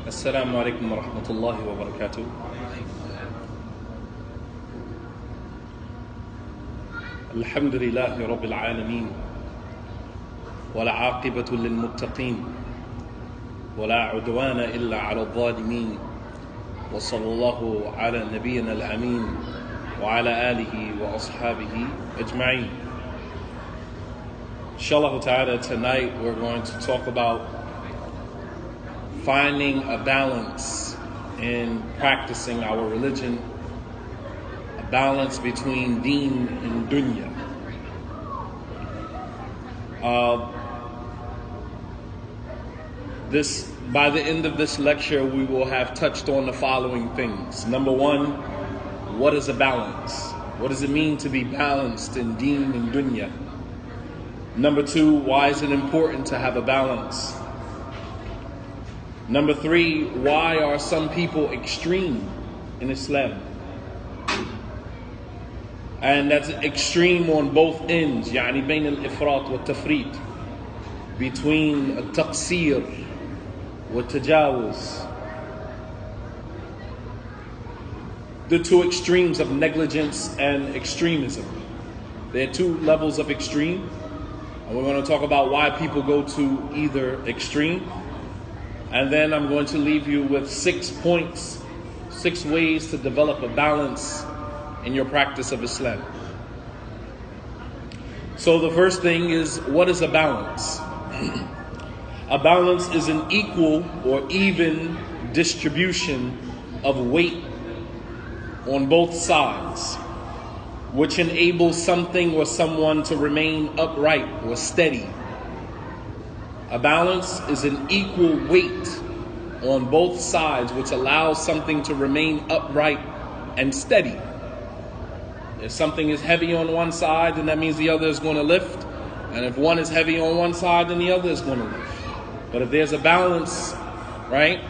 السلام عليكم ورحمة الله وبركاته. الحمد لله رب العالمين والعاقبة للمتقين ولا عدوان إلا على الظالمين وصلى الله على نبينا الأمين وعلى آله وأصحابه أجمعين. Inshallah ta'ala, tonight we're going to talk about finding a balance in practicing our religion, a balance between deen and dunya. By the end of this lecture, we will have touched on the following things. Number one, what is a balance? What does it mean to be balanced in deen and dunya? Number two, why is it important to have a balance? Number three, why are some people extreme in Islam? And that's extreme on both ends, يعني بين الإفراط والتفريط, between التقصير والتجاوز. The two extremes of negligence and extremism. There are two levels of extreme, and we're going to talk about why people go to either extreme. And then I'm going to leave you with 6 points, 6 ways to develop a balance in your practice of Islam. So the first thing is, what is a balance? A balance is an equal or even distribution of weight on both sides, which enables something or someone to remain upright or steady. A balance is an equal weight on both sides, which allows something to remain upright and steady. If something is heavy on one side, then that means the other is going to lift. And if one is heavy on one side, then the other is going to lift. But if there's a balance, right,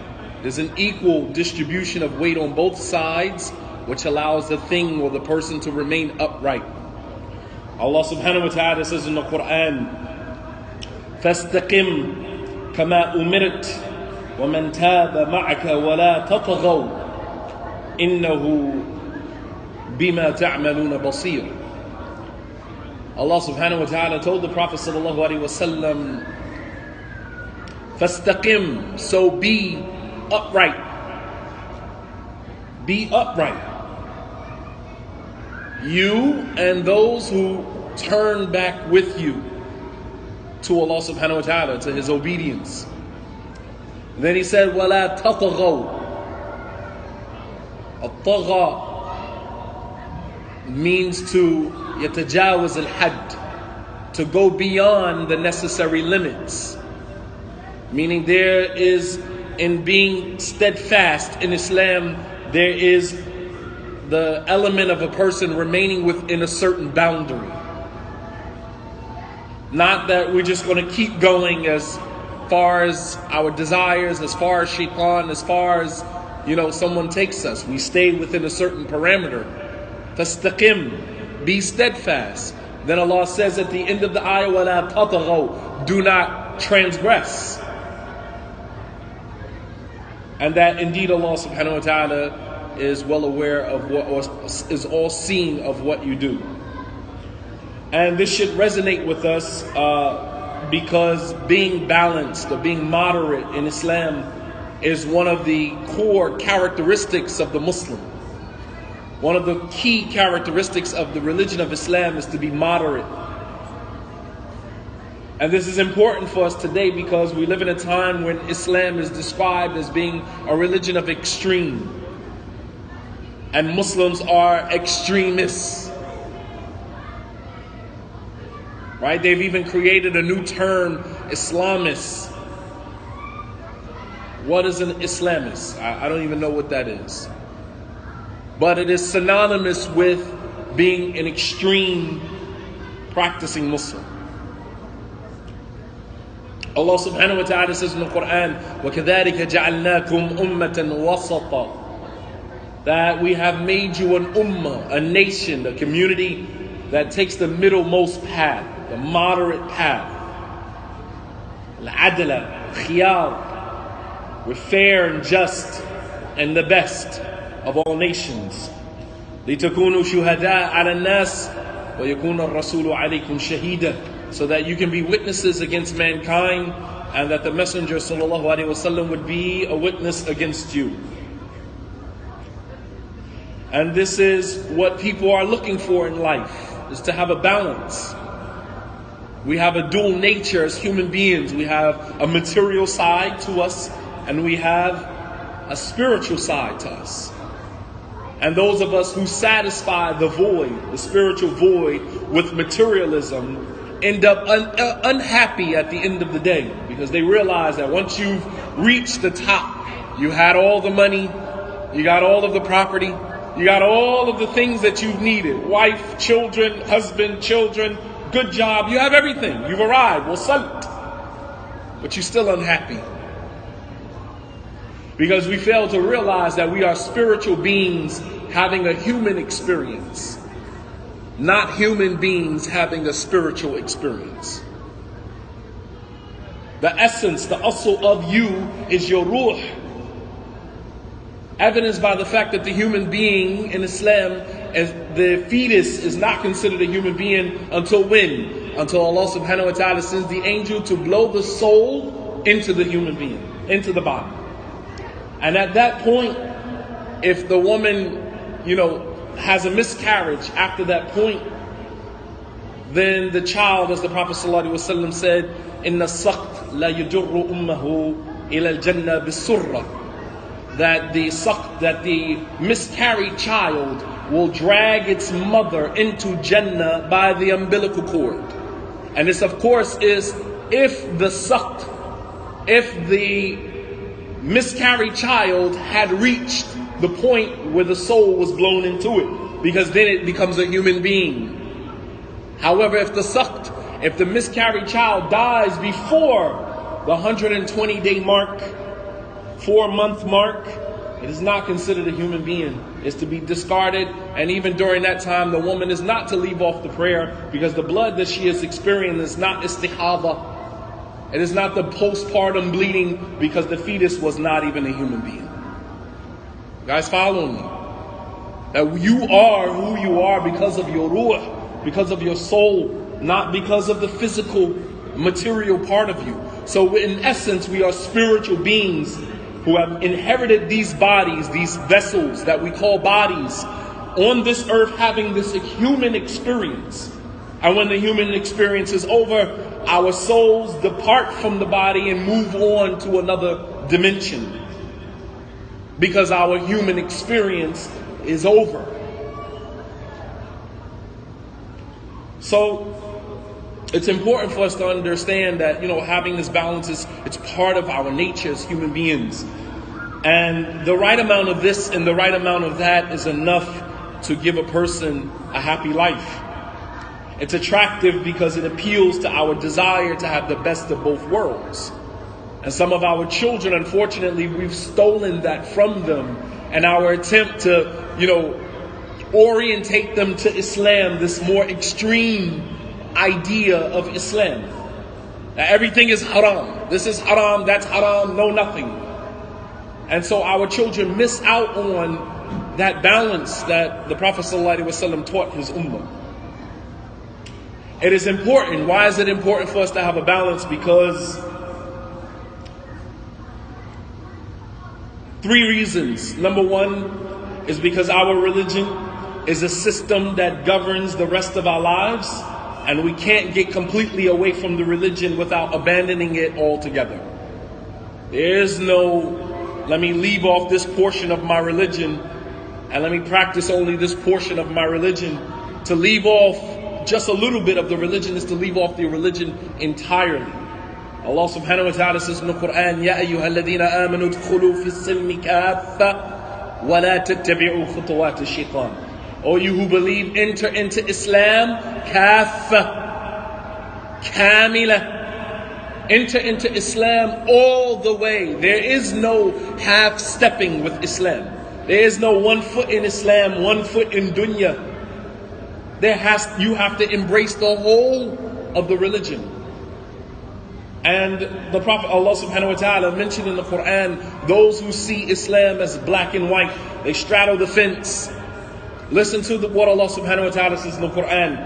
there's an equal distribution of weight on both sides, which allows the thing or the person to remain upright. Allah subhanahu wa ta'ala says in the Quran, فَاسْتَقِمْ كَمَا أُمِرْتَ وَمَنْ تَابَ مَعَكَ وَلَا تَطْغَوْا إِنَّهُ بِمَا تَعْمَلُونَ بَصِيرٌ. Allah subhanahu wa ta'ala told the Prophet sallallahu alaihi wasallam, فَاسْتَقِمْ, so be upright. Be upright. You and those who turn back with you to Allah subhanahu wa ta'ala, to His obedience. Then He said, وَلَا تَطْغَوْا. الطغى means to يتجاوز الحد, to go beyond the necessary limits. Meaning there is, in being steadfast in Islam, there is the element of a person remaining within a certain boundary. Not that we're just going to keep going as far as our desires, as far as shaitan, as far as, someone takes us. We stay within a certain parameter. Fastaqim, be steadfast. Then Allah says at the end of the ayah, وَلَا تَطْغَوْا, do not transgress. And that indeed Allah subhanahu wa ta'ala is well aware of what, or is all seeing of what you do. And this should resonate with us because being balanced or being moderate in Islam is one of the core characteristics of the Muslim. One of the key characteristics of the religion of Islam is to be moderate. And this is important for us today because we live in a time when Islam is described as being a religion of extreme. And Muslims are extremists. Right? They've even created a new term, Islamist. What is an Islamist? I don't even know what that is. But it is synonymous with being an extreme practicing Muslim. Allah subhanahu wa ta'ala says in the Quran, وَكَذَلِكَ جَعَلْنَاكُمْ أُمَّةً وَسَطًا, that we have made you an ummah, a nation, a community that takes the middlemost path, the moderate path. Al-adla, khiyar, We're fair and just and the best of all nations. لِتَكُونُوا شُهَدَاءَ عَلَى النَّاسِ وَيَكُونَ الرَّسُولُ عَلَيْكُمْ شَهِيدًا, so that you can be witnesses against mankind and that the Messenger ﷺ would be a witness against you. And this is what people are looking for in life, is to have a balance. We have a dual nature as human beings. We have a material side to us and we have a spiritual side to us. And those of us who satisfy the void, the spiritual void, with materialism end up unhappy at the end of the day, because they realize that once you've reached the top, you had all the money, you got all of the property, you got all of the things that you've needed, wife, children, husband, children, good job, you have everything, you've arrived, wasalt, but you're still unhappy. Because we fail to realize that we are spiritual beings having a human experience, not human beings having a spiritual experience. The essence, the asl of you is your ruh. Evidenced by the fact that the human being in Islam, as the fetus, is not considered a human being until when? Until Allah subhanahu wa ta'ala sends the angel to blow the soul into the human being, into the body. And at that point, if the woman, has a miscarriage after that point, then the child, as the Prophet ﷺ said, إِنَّ السَّقْطَ لَا يُجُرُّ أُمَّهُ إِلَى الْجَنَّةِ بِالسُّرَّةِ, that the miscarried child will drag its mother into Jannah by the umbilical cord. And this, of course, is if the miscarried child had reached the point where the soul was blown into it, because then it becomes a human being. However, if the miscarried child dies before the 120-day mark, 4-month mark, it is not considered a human being. It's to be discarded, and even during that time, the woman is not to leave off the prayer, because the blood that she is experiencing is not istihada. It is not the postpartum bleeding, because the fetus was not even a human being. You guys follow me? That you are who you are because of your ruh, because of your soul, not because of the physical, material part of you. So in essence, we are spiritual beings who have inherited these bodies, these vessels that we call bodies, on this earth having this human experience. And when the human experience is over, our souls depart from the body and move on to another dimension, because our human experience is over. So it's important for us to understand that, having this balance it's part of our nature as human beings. And the right amount of this and the right amount of that is enough to give a person a happy life. It's attractive because it appeals to our desire to have the best of both worlds. And some of our children, unfortunately, we've stolen that from them. And our attempt to, orientate them to Islam, this more extreme idea of Islam. That everything is haram. This is haram, that's haram, no nothing. And so our children miss out on that balance that the Prophet ﷺ taught his ummah. It is important. Why is it important for us to have a balance? Because 3 reasons. Number 1 is because our religion is a system that governs the rest of our lives, and we can't get completely away from the religion without abandoning it altogether. There is no, let me leave off this portion of my religion and let me practice only this portion of my religion. To leave off just a little bit of the religion is to leave off the religion entirely. Allah subhanahu wa ta'ala says in the Quran, Ya ayyuhalladhina amanu dkhulu fi silmi kaffa wa la tattabi'u khutuwat ash-shaytan. O you who believe, enter into Islam kaffa, kamila. Enter into Islam all the way. There is no half-stepping with Islam. There is no 1 foot in Islam, 1 foot in dunya. You have to embrace the whole of the religion. And the Prophet Allah subhanahu wa ta'ala mentioned in the Quran, those who see Islam as black and white, they straddle the fence. Listen to what Allah subhanahu wa ta'ala says in the Quran.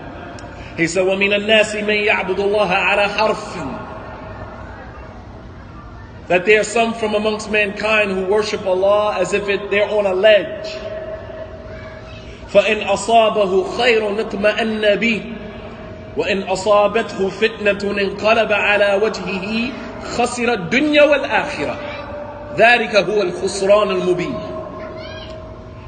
He said, وَمِنَ النَّاسِ مَنْ يَعْبُدُ اللَّهَ عَلَى حَرْفٍ. That there are some from amongst mankind who worship Allah as if they're on a ledge. فَإِنْ أَصَابَهُ خَيْرٌ اطْمَأَنَّ بِهِ وَإِنْ أَصَابَتْهُ فِتْنَةٌ انقلب عَلَى وَجْهِهِ خَسِرَ الدُّنْيَا وَالْآخِرَةِ ذَلِكَ هُوَ الْخُسْرَانُ الْمُبِينُ.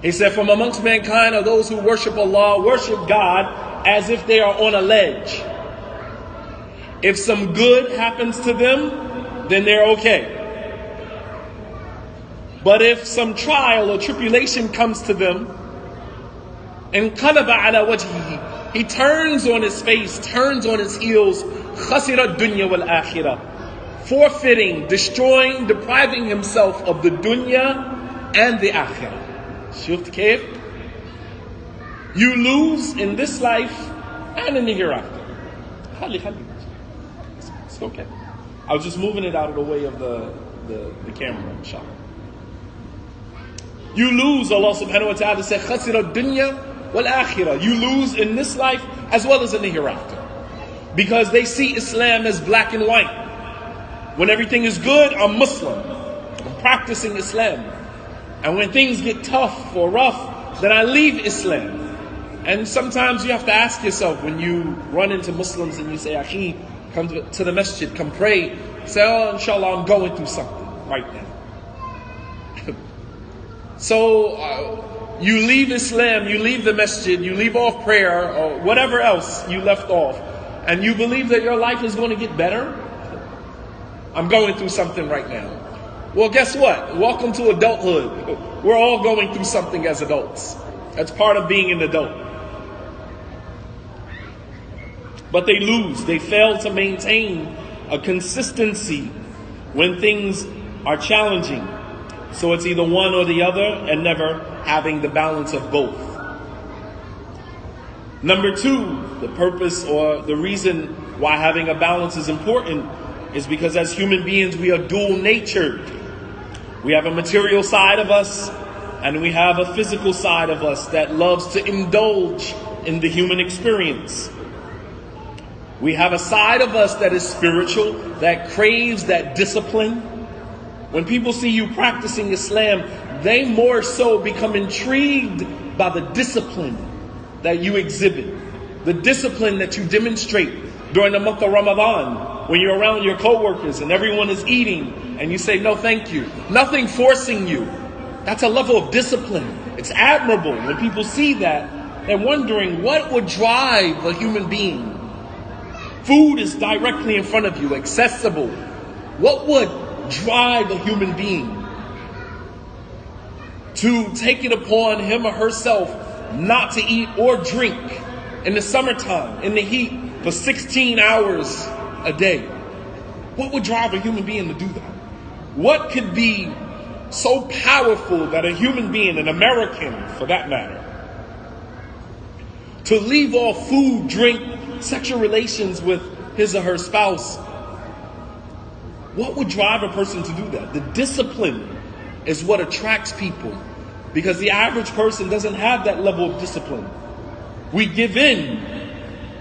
He said, from amongst mankind are those who worship Allah, worship God as if they are on a ledge. If some good happens to them, then they're okay. But if some trial or tribulation comes to them, انقلب على وجهه, he turns on his face, turns on his heels, خسر الدنيا والآخرة, forfeiting, destroying, depriving himself of the dunya and the akhirah. شفت كيف? You lose in this life and in the hereafter. It's okay. I was just moving it out of the way of the camera, inshallah. You lose, Allah subhanahu wa ta'ala said, خسر الدنيا والآخرة. You lose in this life as well as in the hereafter. Because they see Islam as black and white. When everything is good, I'm Muslim. I'm practicing Islam. And when things get tough or rough, then I leave Islam. And sometimes you have to ask yourself when you run into Muslims and you say, Akhi, come to the masjid, come pray. Say, oh, inshallah, I'm going through something right now. So you leave Islam, you leave the masjid, you leave off prayer or whatever else you left off, and you believe that your life is going to get better. I'm going through something right now. Well, guess what? Welcome to adulthood. We're all going through something as adults. That's part of being an adult. But they lose. They fail to maintain a consistency when things are challenging. So it's either one or the other and never having the balance of both. Number two, the purpose or the reason why having a balance is important is because as human beings, we are dual-natured. We have a material side of us and we have a physical side of us that loves to indulge in the human experience. We have a side of us that is spiritual, that craves that discipline. When people see you practicing Islam, they more so become intrigued by the discipline that you exhibit, the discipline that you demonstrate during the month of Ramadan, when you're around your co-workers and everyone is eating and you say, no, thank you. Nothing forcing you. That's a level of discipline. It's admirable. When people see that, they're wondering what would drive a human being. Food is directly in front of you, accessible. What would drive a human being to take it upon him or herself not to eat or drink in the summertime, in the heat, for 16 hours a day? What would drive a human being to do that? What could be so powerful that a human being, an American for that matter, to leave off food, drink, sexual relations with his or her spouse? What would drive a person to do that? The discipline is what attracts people, because the average person doesn't have that level of discipline. We give in.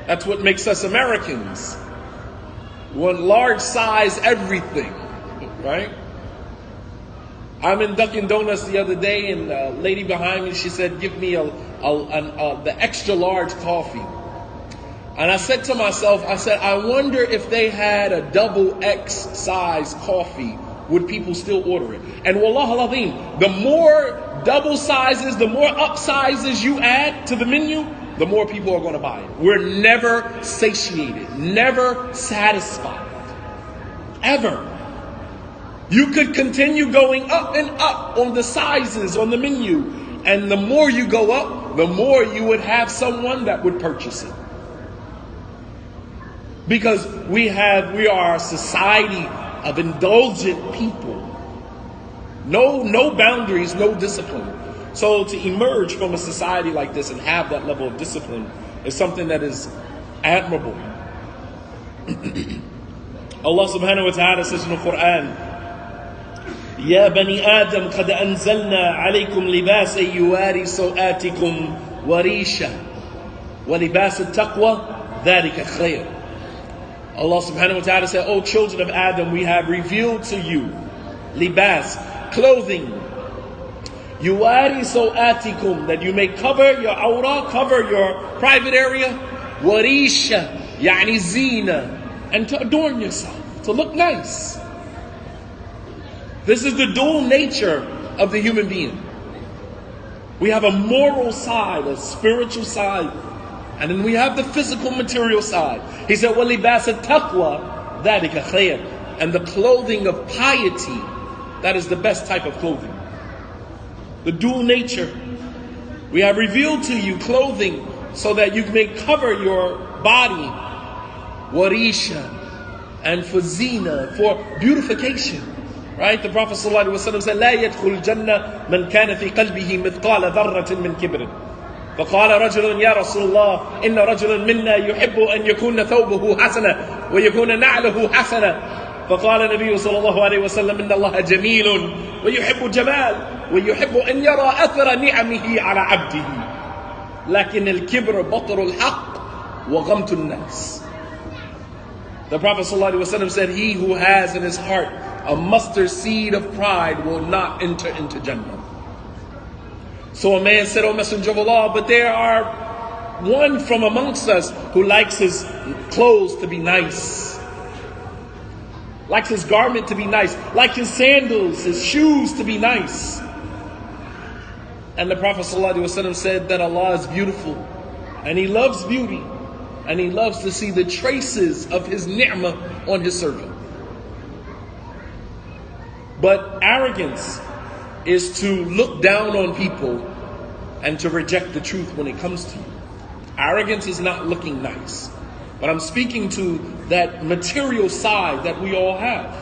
That's what makes us Americans. We want large size everything, right? I'm in Dunkin' Donuts the other day, and a lady behind me, she said, give me the extra large coffee. And I said to myself, I wonder if they had a double X size coffee, would people still order it? And wallah al-azim, the more double sizes, the more up sizes you add to the menu, the more people are going to buy it. We're never satiated, never satisfied, ever. You could continue going up and up on the sizes on the menu, and the more you go up, the more you would have someone that would purchase it. Because we are a society of indulgent people. No boundaries, no discipline. So to emerge from a society like this and have that level of discipline is something that is admirable. Allah subhanahu wa ta'ala says in the Quran, يا بني آدم قد أنزلنا عليكم لباسا يواري سوآتكم وريشا ولباس التقوى ذلك خير. Allah subhanahu wa ta'ala said, O children of Adam, we have revealed to you libas, clothing, yuwari so'atikum, that you may cover your awra, cover your private area, warisha, yani zina, and to adorn yourself, to look nice. This is the dual nature of the human being. We have a moral side, a spiritual side, and then we have the physical material side. He said, وَلِبَاسَ التَّقْوَى ذَلِكَ خَيْرٌ. And the clothing of piety, that is the best type of clothing. The dual nature. We have revealed to you clothing so that you may cover your body, warisha, and for zina, for beautification. Right? The Prophet ﷺ said, لا يدخل الجنة من كان في قلبه مثقال ذرة من كبر. فقال رجل يا رسول الله إن رجلا منا يحب أن يكون ثوبه حسنا ويكون نعله حسنا. فقال النبي صلى الله عليه وسلم إن الله جميل ويحب الجمال ويحب أن يرى أثر نعمه على عبده لكن الكبر بطر الحق وغمت الناس. The Prophet ﷺ said, he who has in his heart a mustard seed of pride will not enter into Jannah. So a man said, O Messenger of Allah, but there are one from amongst us who likes his clothes to be nice, likes his garment to be nice, like his sandals, his shoes to be nice. And the Prophet ﷺ said that Allah is beautiful, and He loves beauty, and He loves to see the traces of His ni'mah on His servant. But arrogance is to look down on people and to reject the truth when it comes to you. Arrogance is not looking nice. But I'm speaking to that material side that we all have.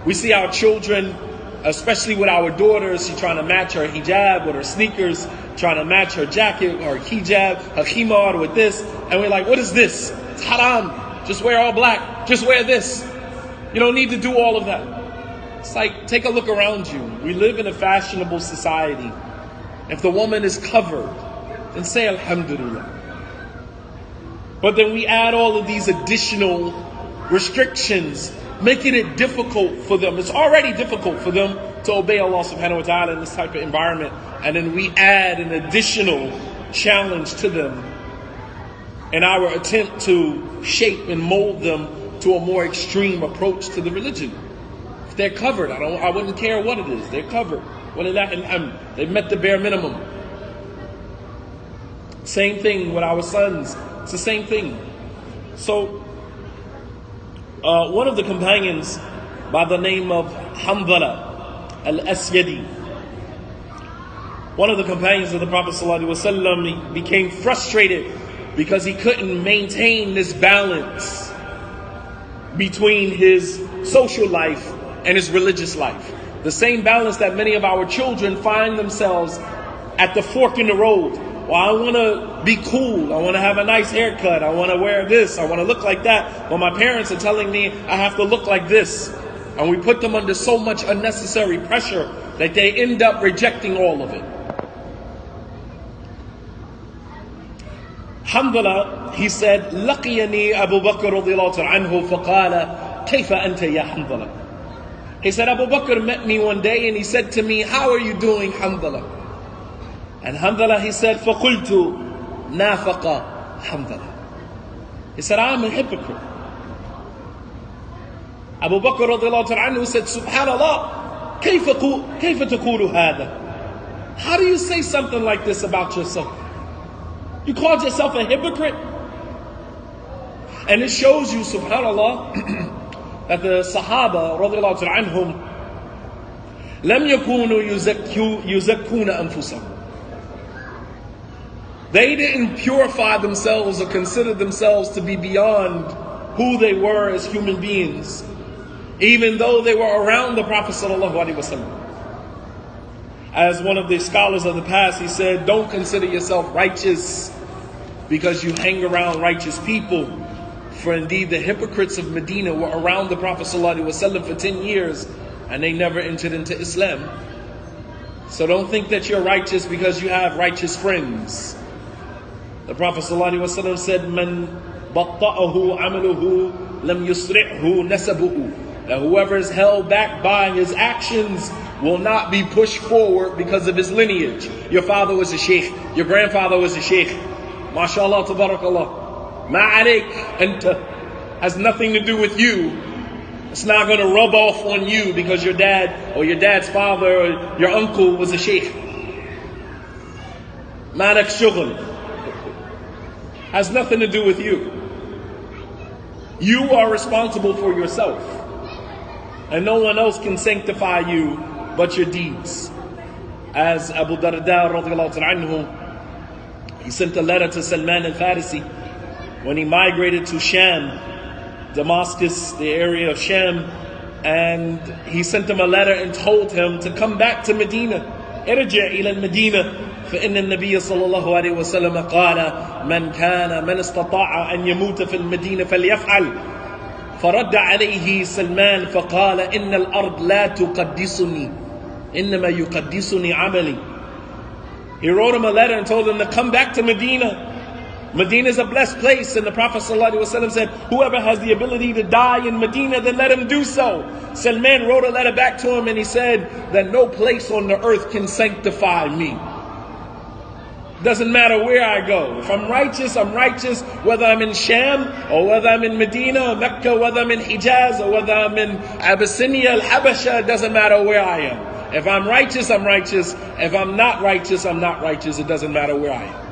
We see our children, especially with our daughters, she's trying to match her hijab with her sneakers, trying to match her jacket or hijab, her khimar with this. And we're like, what is this? It's haram. Just wear all black. Just wear this. You don't need to do all of that. It's like, take a look around you. We live in a fashionable society. If the woman is covered, then say Alhamdulillah. But then we add all of these additional restrictions, making it difficult for them. It's already difficult for them to obey Allah subhanahu wa ta'ala in this type of environment. And then we add an additional challenge to them in our attempt to shape and mold them to a more extreme approach to the religion. If they're covered, I wouldn't care what it is. They're covered. They've met the bare minimum. Same thing with our sons. It's the same thing. So, one of the companions by the name of Hanzala al-Asyadi, one of the companions of the Prophet ﷺ, he became frustrated because he couldn't maintain this balance between his social life and his religious life. The same balance that many of our children find themselves at the fork in the road. Well, I want to be cool. I want to have a nice haircut. I want to wear this. I want to look like that. But my parents are telling me I have to look like this. And we put them under so much unnecessary pressure that they end up rejecting all of it. Hanzala, he said, لقيني أبو بكر رضي الله عنه فقال كيف أنت يا حنظلة. He said, Abu Bakr met me one day and he said to me, how are you doing, Hanzala? And Hanzala, he said, فَقُلْتُ نَافَقَ Hanzala. He said, I'm a hypocrite. Abu Bakr radiallahu anhu said, Subhanallah, كيف تقول هذا? How do you say something like this about yourself? You called yourself a hypocrite? And it shows you, Subhanallah, that the Sahaba radiallahu anhum لم يكونوا يزكون أنفسهم. They didn't purify themselves or consider themselves to be beyond who they were as human beings, even though they were around the Prophet ﷺ. As one of the scholars of the past, he said, don't consider yourself righteous because you hang around righteous people. For indeed the hypocrites of Medina were around the Prophet ﷺ for 10 years and they never entered into Islam. So don't think that you're righteous because you have righteous friends. The Prophet ﷺ said, "Man batta'ahu amaluhu lam yusri'hu nasabuhu." That whoever is held back by his actions will not be pushed forward because of his lineage. Your father was a sheikh, your grandfather was a sheikh. MashaAllah, tabarakallah. Ma alayk anta has nothing to do with you. It's not going to rub off on you because your dad or your dad's father or your uncle was a sheikh. Malak shughul. Has nothing to do with you. You are responsible for yourself. And no one else can sanctify you but your deeds. As Abu Darda radiallahu anhu, he sent a letter to Salman al-Farisi when he migrated to Sham, Damascus, the area of Sham, and he sent him a letter and told him to come back to Medina. ارجع إلى المدينة فإن النبي صلى الله عليه وسلم قال من استطاع أن يموت في المدينة فليفعل. فرد عليه سلمان فقال إن الأرض لا تقدسني إنما يقدسني عملي. He wrote him a letter and told him to come back to Medina. Medina is a blessed place, and the Prophet ﷺ said, whoever has the ability to die in Medina, then let him do so. Salman wrote a letter back to him and he said that no place on the earth can sanctify me. Doesn't matter where I go. If I'm righteous, I'm righteous. Whether I'm in Sham, or whether I'm in Medina, or Mecca, whether I'm in Hijaz, or whether I'm in Abyssinia, Al-Habasha, it doesn't matter where I am. If I'm righteous, I'm righteous. If I'm not righteous, I'm not righteous. It doesn't matter where I am.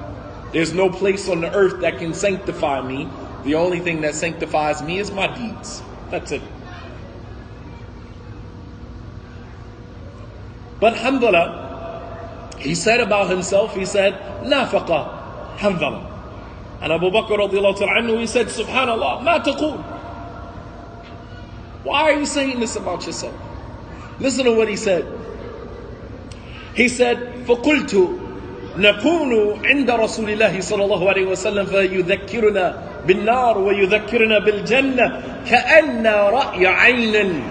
There's no place on the earth that can sanctify me. The only thing that sanctifies me is my deeds. That's it. But Hanzala, he said about himself, he said, Nafaqa Hanzala. And Abu Bakr radiallahu anhu, he said, Subhanallah, ma taqul. Why are you saying this about yourself? Listen to what he said. He said, فَقُلْتُ نكون عند رسول الله صلى الله عليه وسلم فيذكرنا بالنار ويذكرنا بالجنة كأن رأي عين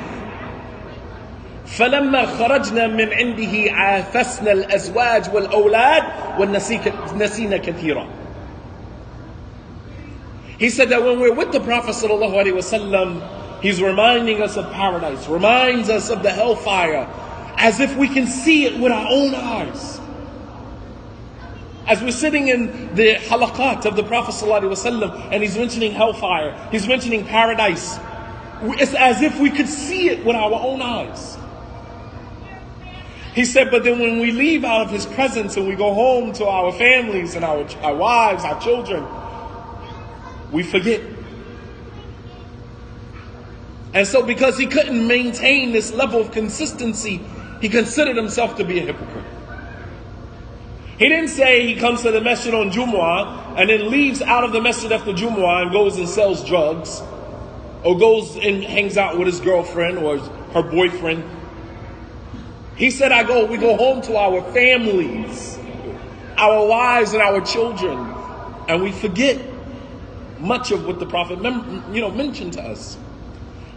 فلما خرجنا من عنده عافسنا الأزواج والأولاد ونسينا كثيرا. He said that when we're with the Prophet صلى الله عليه وسلم, he's reminding us of paradise, reminds us of the hellfire, as if we can see it with our own eyes. As we're sitting in the halaqat of the Prophet ﷺ and he's mentioning hellfire, he's mentioning paradise, it's as if we could see it with our own eyes. He said, but then when we leave out of his presence and we go home to our families and our wives, our children, we forget. And so because he couldn't maintain this level of consistency, he considered himself to be a hypocrite. He didn't say he comes to the masjid on Jumu'ah and then leaves out of the masjid after Jumu'ah and goes and sells drugs, or goes and hangs out with his girlfriend or her boyfriend. He said, we go home to our families, our wives and our children, and we forget much of what the Prophet mentioned to us.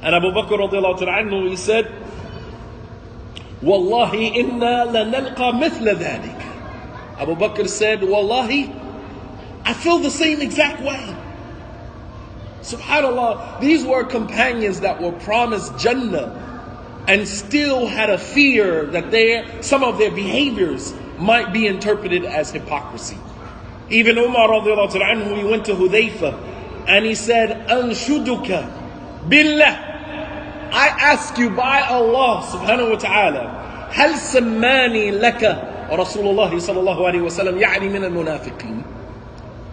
And Abu Bakr radiallahu anhu, he said, Wallahi inna lanalqa mithla dhalik. Abu Bakr said, Wallahi, I feel the same exact way. Subhanallah, these were companions that were promised Jannah and still had a fear that some of their behaviors might be interpreted as hypocrisy. Even Umar radiallahu anhu, he went to Hudayfa and he said, Anshuduka billah, I ask you by Allah subhanahu wa ta'ala, hal sammani laka Rasulullah sallallahu alayhi wa sallam ya'ni min al-munafiqeen.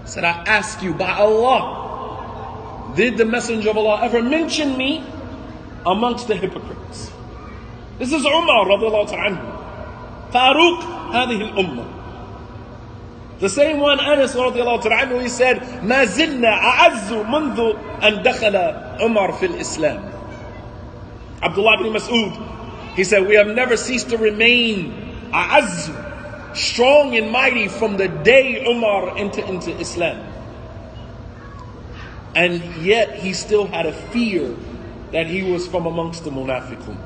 Said, I ask you by Allah, did the Messenger of Allah ever mention me amongst the hypocrites? This is Umar radiallahu anhu, Faruq hadhihi al-ummah. The same one, Anas radiallahu anhu, he said, ما زلنا أعز منذ أن دخل عمر في الإسلام. Abdullah ibn Mas'ud, he said, we have never ceased to remain a'azz, strong and mighty from the day Umar entered into Islam. And yet he still had a fear that he was from amongst the munafiqun.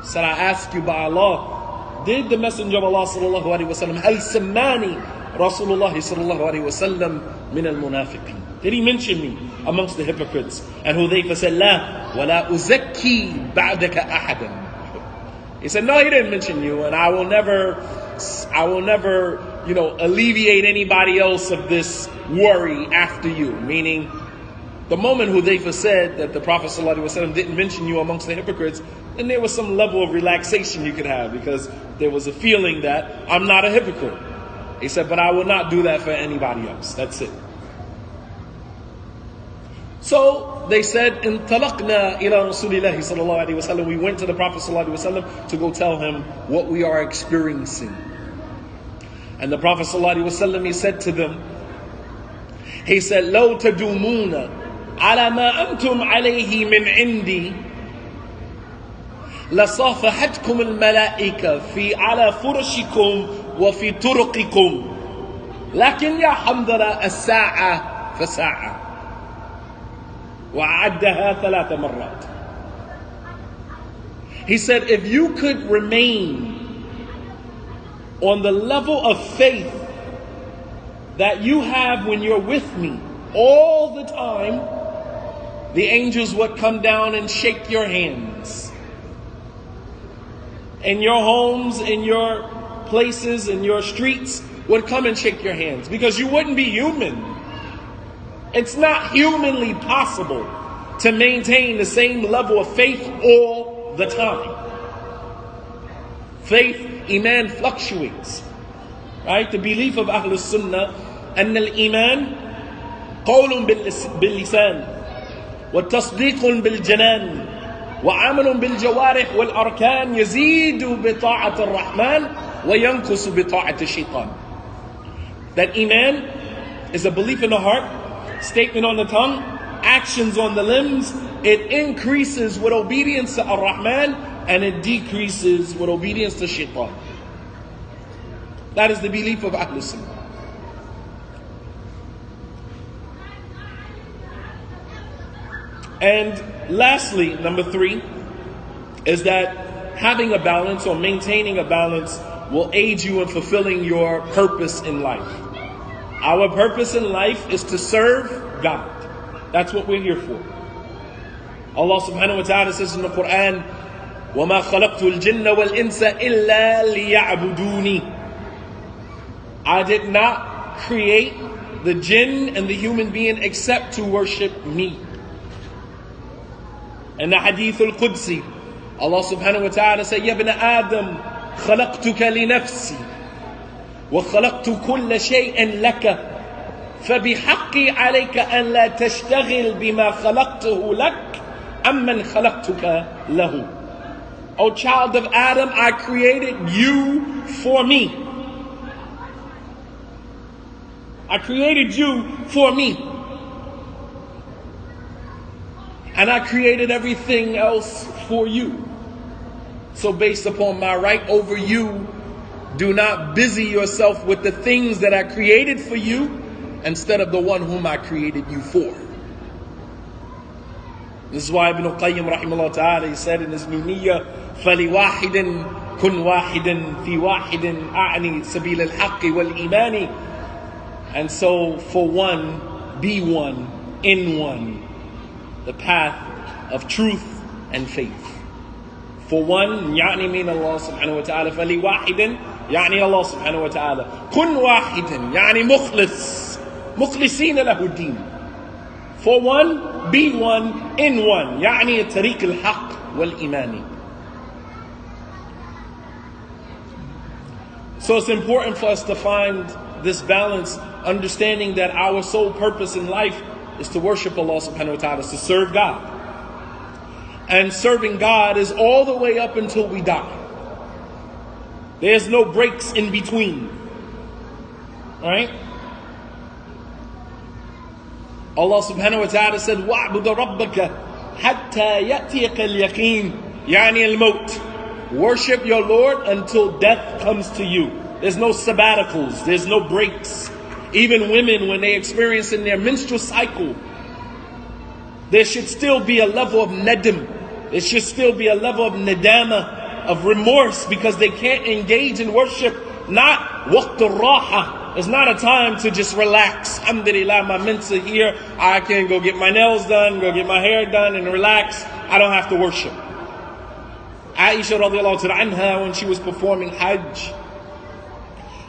Said, I ask you by Allah, did the Messenger of Allah sallallahu alaihi wasallam, hal sammani Rasulullah sallallahu alaihi wasallam min al-munafiqin? Did he mention me amongst the hypocrites? And Hudhayfa said, la, wala uzakki ba'daka ahadan. He said, no, he didn't mention you, and I will never, alleviate anybody else of this worry after you. Meaning, the moment Hudhayfa said that the Prophet ﷺ didn't mention you amongst the hypocrites, then there was some level of relaxation you could have, because there was a feeling that I'm not a hypocrite. He said, but I will not do that for anybody else. That's it. So they said, انطلقنا إلى رسول الله صلى الله عليه وسلم. We went to the Prophet صلى الله عليه وسلم to go tell him what we are experiencing. And the Prophet صلى الله عليه وسلم, he said to them, he said, لو تدومون على ما أنتم عليه من عندي لصافحتكم الملائكة في على فرشكم وفي طرقكم لكن يا حنظلة الساعة فساعة وعدها 3 مرات. He said, if you could remain on the level of faith that you have when you're with me all the time, the angels would come down and shake your hands. In your homes, in your places, in your streets, would come and shake your hands, because you wouldn't be human. It's not humanly possible to maintain the same level of faith all the time. Faith, iman, fluctuates. Right? The belief of Ahlul Sunnah, أن الإيمان قول باللسان وتصديق بالجنان وعمل بالجوارح والأركان يزيد بطاعة الرحمن وينقص بطاعة الشيطان. That iman is a belief in the heart, statement on the tongue, actions on the limbs. It increases with obedience to Ar-Rahman, and it decreases with obedience to Shaitan. That is the belief of Ahlul Sunnah. And lastly, number 3, is that having a balance or maintaining a balance will aid you in fulfilling your purpose in life. Our purpose in life is to serve God. That's what we're here for. Allah subhanahu wa ta'ala says in the Quran, وَمَا خَلَقْتُ الْجِنَّ وَالْإِنسَ إِلَّا لِيَعْبُدُونِ. I did not create the jinn and the human being except to worship me. In the Hadith al-Qudsi, Allah subhanahu wa ta'ala said, يَا ابْنَ آدَمْ خَلَقْتُكَ لِنَفْسِي وَخَلَقْتُ كُلَّ شَيْءٍ لَكَ فبحقي عليك أن لا تشتغل بما خلقته لك أمن خلقتك له. O child of Adam, I created you for me. I created you for me. And I created everything else for you. So based upon my right over you, do not busy yourself with the things that I created for you instead of the one whom I created you for. This is why Ibn al-Qayyim rahimahullah ta'ala, he said in his Nuniyya, فَلِوَاحِدٍ كُنْ وَاحِدٍ فِي وَاحِدٍ أَعْنِي سَبِيلَ الْحَقِّ وَالْإِيمَانِ. And so for one, be one, in one, the path of truth and faith. For one, يعني من الله سبحانه وتعالى, فَلِوَاحِدٍ يعني الله سبحانه وتعالى, كُنْ واحد يعني مخلص, مخلصين له الدين. For one, be one, in one, يعني طريق الحق والإيمان. So it's important for us to find this balance, understanding that our sole purpose in life is to worship Allah subhanahu wa ta'ala, is to serve God. And serving God is all the way up until we die. There's no breaks in between. Right? Allah subhanahu wa ta'ala said, وَاعْبُدَ رَبَّكَ حَتَّى يَأْتِيَكَ الْيَقِينَ يعني الموت. Worship your Lord until death comes to you. There's no sabbaticals. There's no breaks. Even women, when they experience in their menstrual cycle, There should still be a level of nadim. There should still be a level of nadama, of remorse, because they can't engage in worship. Not waqt al-raha. It's not a time to just relax. Alhamdulillah, my mensa here. I can go get my nails done, go get my hair done and relax. I don't have to worship. Aisha radiallahu ta'ala anha, when she was performing Hajj,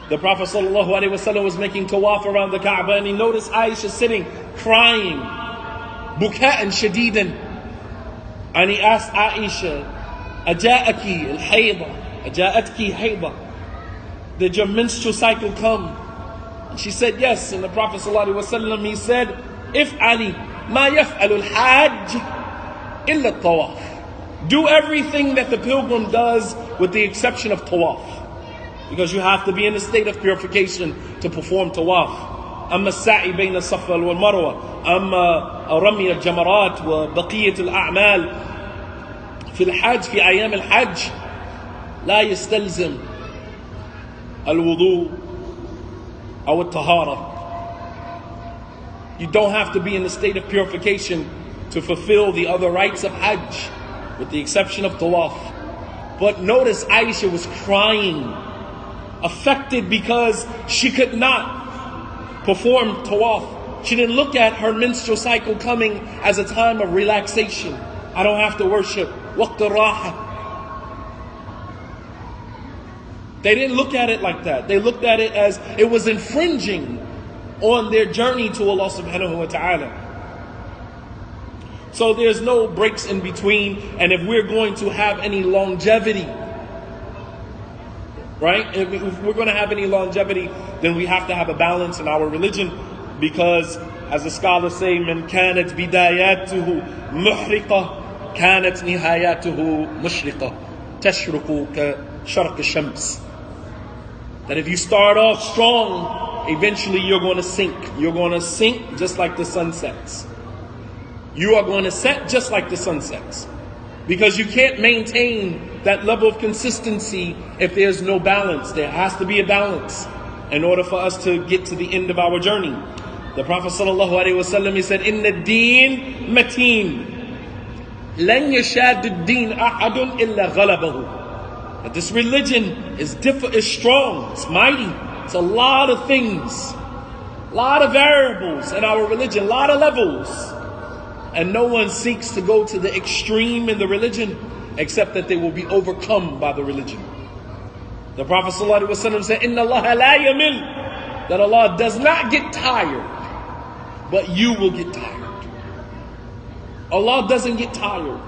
the Prophet sallallahu alaihi wasallam was making tawaf around the Kaaba, and he noticed Aisha sitting, crying, buka'an shadidan. And he asked Aisha, Aja'aki al-hayda, Aja'atki hayda. Did your menstrual cycle come? And she said yes. And the Prophet sallallahu alaihi wasallam, he said, If'ali ma yaf'alu al-hajj illa tawaf. Do everything that the pilgrim does with the exception of tawaf. Because you have to be in a state of purification to perform tawaf. أما السعي بين الصفا والمروة أما رمي الجمرات وبقية الأعمال في الحج في أيام الحج لا يستلزم الوضوء أو الطهارة. You don't have to be in a state of purification to fulfill the other rites of Hajj, with the exception of tawaf. But notice Aisha was crying, affected because she could not perform tawaf. She didn't look at her menstrual cycle coming as a time of relaxation. I don't have to worship. Waqt al-raha. They didn't look at it like that. They looked at it as it was infringing on their journey to Allah subhanahu wa ta'ala. So there's no breaks in between. And if we're going to have any longevity, right? If we're going to have any longevity, then we have to have a balance in our religion. Because as the scholars say, من كانت بداياته محرقة كانت نهاياته مشرقة تشرق كشرق الشمس. That if you start off strong, eventually you're going to sink. You're going to sink just like the sun sets. You are going to set just like the sun sets. Because you can't maintain that level of consistency if there's no balance. There has to be a balance in order for us to get to the end of our journey. The Prophet sallallahu alaihi wasallam, he said, "Inna ad-din mateen, lan yashad ad-din ahadun illa ghalabahu." That this religion is strong, it's mighty. It's a lot of things, a lot of variables in our religion, a lot of levels. And no one seeks to go to the extreme in the religion except that they will be overcome by the religion. The Prophet ﷺ said, Inna Allah la yamil, that Allah does not get tired, but you will get tired. Allah doesn't get tired,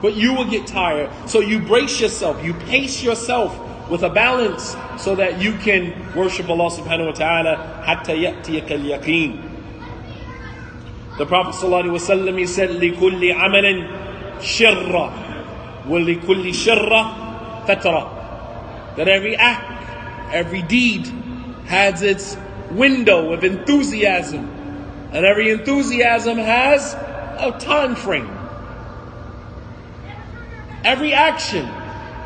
but you will get tired. So you brace yourself, you pace yourself with a balance so that you can worship Allah subhanahu wa ta'ala hatta ya'tiyaka al-yaqeen. The Prophet ﷺ, he said, لِكُلِّ عَمَلٍ شِرَّةٍ وَلِكُلِّ شِرَّةٍ فَتْرَةٍ. That every act, every deed has its window of enthusiasm. And every enthusiasm has a time frame. Every action.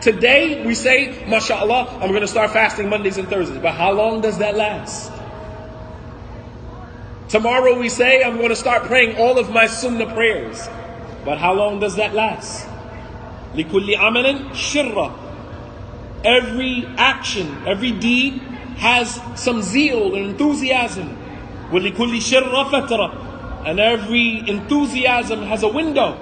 Today we say, MashaAllah, I'm going to start fasting Mondays and Thursdays. But how long does that last? Tomorrow we say, I'm going to start praying all of my sunnah prayers. But how long does that last? لِكُلِّ عَمَلٍ شِرَّةٍ. Every action, every deed has some zeal and enthusiasm. وَلِكُلِّ شِرَّةٍ فَتْرَةٍ. And every enthusiasm has a window.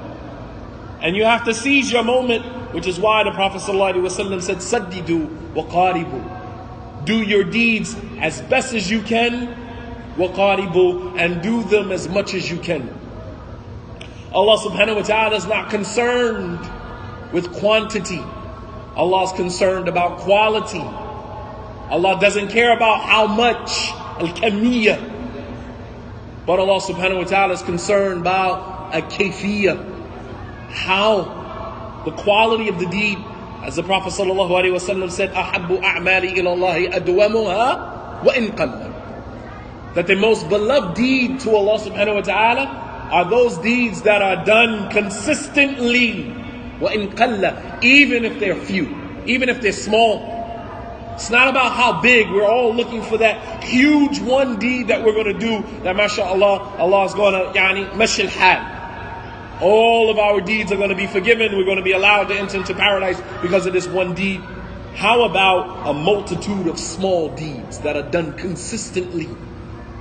And you have to seize your moment, which is why the Prophet ﷺ said, سَدِّدُوا وَقَارِبُوا. Do your deeds as best as you can, وَقَارِبُوا, and do them as much as you can. Allah subhanahu wa ta'ala is not concerned with quantity. Allah is concerned about quality. Allah doesn't care about how much, al-kamiyya. But Allah subhanahu wa ta'ala is concerned about a-kayfiyya. How? The quality of the deed. As the Prophet sallallahu alaihi wasallam said, أَحَبُّ أَعْمَالِ إِلَى اللَّهِ أَدْوَمُهَا وَإِنْ قَلَّ. That the most beloved deed to Allah subhanahu wa ta'ala are those deeds that are done consistently. وَإِنْ قَلَّ. Even if they're few. Even if they're small. It's not about how big. We're all looking for that huge one deed that we're going to do. That mashallah, Allah is going to mashi al-hal. All of our deeds are going to be forgiven. We're going to be allowed to enter into paradise because of this one deed. How about a multitude of small deeds that are done consistently?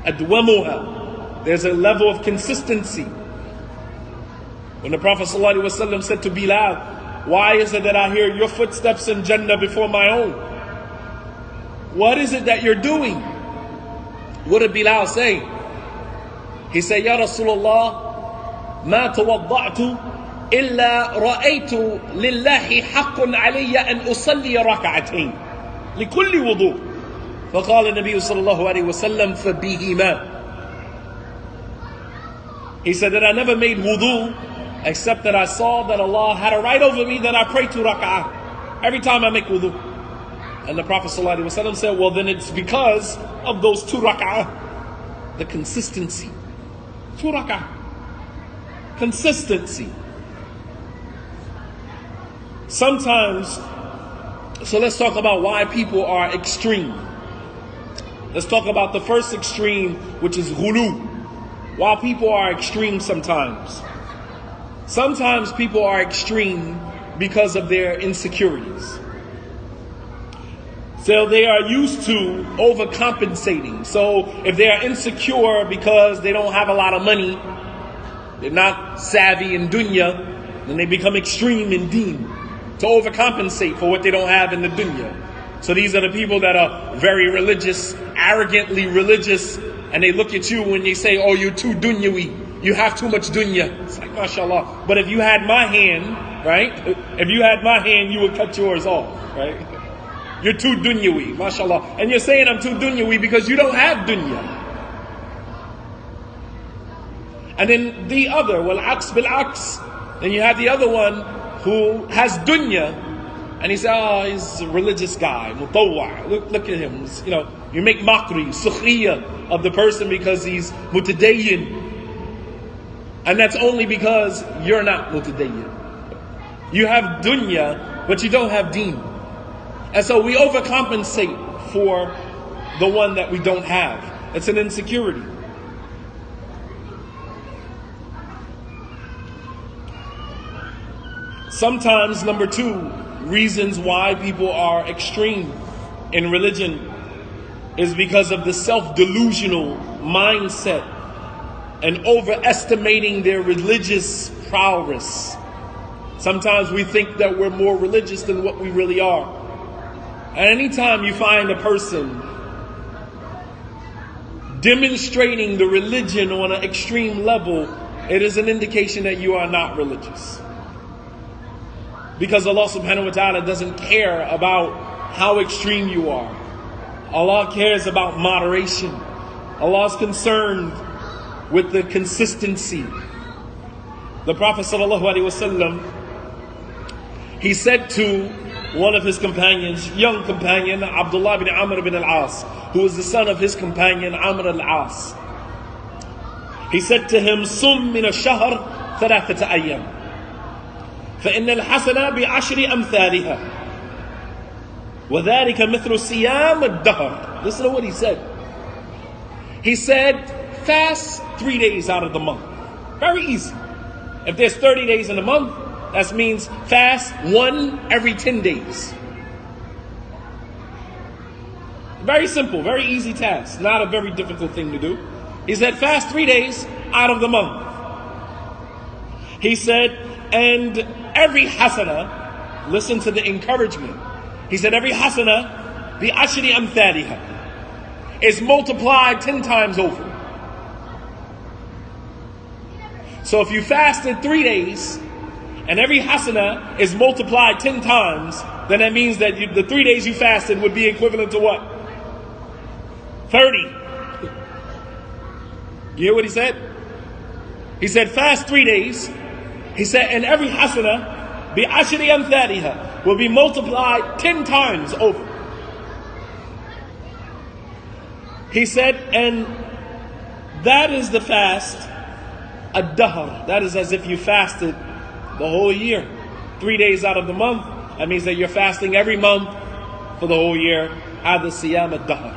Adwamuha. There's a level of consistency. When the Prophet ﷺ said to Bilal, why is it that I hear your footsteps in Jannah before my own? What is it that you're doing? What did Bilal say? He said, Ya Rasulullah, ما توضعت إلا رأيت لله حق علي أن أصلي ركعتين لكل وضوء فقال النبي صلى الله عليه وسلم فبهما. He said that I never made wudu except that I saw that Allah had a right over me that I pray 2 rak'ah every time I make wudu. And the Prophet ﷺ said, well, then it's because of those 2 rak'ah. The consistency. 2 rak'ah. Consistency. Sometimes, so let's talk about why people are extreme. Let's talk about the first extreme, which is ghulu. Why people are extreme sometimes. Sometimes people are extreme because of their insecurities. So they are used to overcompensating. So if they are insecure because they don't have a lot of money, they're not savvy in dunya, then they become extreme in deen to overcompensate for what they don't have in the dunya. So these are the people that are very religious, arrogantly religious, and they look at you when they say, oh, you're too dunyawi. You have too much dunya. It's like, mashallah. But if you had my hand, right? If you had my hand, you would cut yours off, right? You're too dunyawi, mashallah. And you're saying I'm too dunyawi because you don't have dunya. And then the other, wal-aqs bil-aqs. Then you have the other one who has dunya. And he says, oh, he's a religious guy, mutawwa'. Look at him. You know, you make mockery, sukhriya of the person because he's mutadayyin. And that's only because you're not mutadayyin. You have dunya, but you don't have deen. And so we overcompensate for the one that we don't have. It's an insecurity. Sometimes, number 2, reasons why people are extreme in religion is because of the self-delusional mindset and overestimating their religious prowess. Sometimes we think that we're more religious than what we really are. And anytime you find a person demonstrating the religion on an extreme level, it is an indication that you are not religious. Because Allah subhanahu wa ta'ala doesn't care about how extreme you are. Allah cares about moderation. Allah is concerned with the consistency. The Prophet sallallahu alaihi wasallam, he said to one of his companions, young companion, Abdullah bin Amr bin al-As, who was the son of his companion Amr al-As. He said to him, "Sum min ash-shahr 3 ayyam, فإن الحسنة بعشر أمثالها وذلك مثل صيام الدهر." Listen to what he said. He said, fast 3 days out of the month. Very easy. If there's 30 days in a month, that means fast 1 every 10 days. Very simple, very easy task. Not a very difficult thing to do. He said, fast 3 days out of the month. He said, and every hasana, listen to the encouragement. He said, every hasana, the ashri amthaliha, is multiplied 10 times over. So if you fasted 3 days, and every hasana is multiplied 10 times, then that means that the 3 days you fasted would be equivalent to what? 30. You hear what he said? He said, fast 3 days. He said, and every hasana, bi ashri amthaliha, will be multiplied 10 times over. He said, and that is the fast, ad-dahr. That is as if you fasted the whole year. 3 days out of the month. That means that you're fasting every month for the whole year. Hada siyam ad-dahr.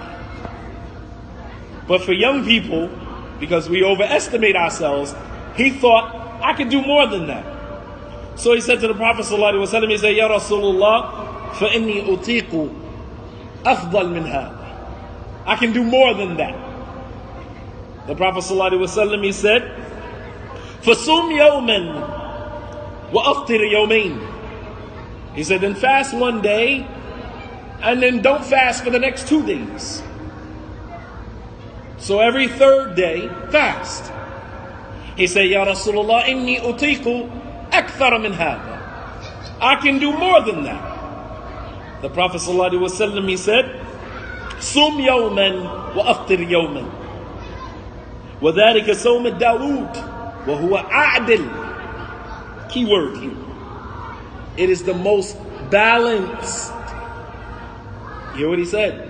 But for young people, because we overestimate ourselves, he thought I can do more than that. So he said to the Prophet ﷺ, he said, Ya Rasulullah, فَإِنِّي أُطِيقُ أَفْضَلْ مِنْ هَذَا. I can do more than that. The Prophet ﷺ, he said, فَصُومْ يَوْمًا وَأَفْطِرْ يَوْمَيْنِ. He said, then fast one day, and then don't fast for the next 2 days. So every third day, fast. He said, Ya Rasulullah, inni utiqu akthar min hada. I can do more than that. The Prophet ﷺ, he said, Sum yawman wa aftir yawman. وَذَلِكَ صَوْمَ دَاوُودَ وَهُوَ أَعْدِلٌ. Key word here. It is the most balanced. Hear what he said?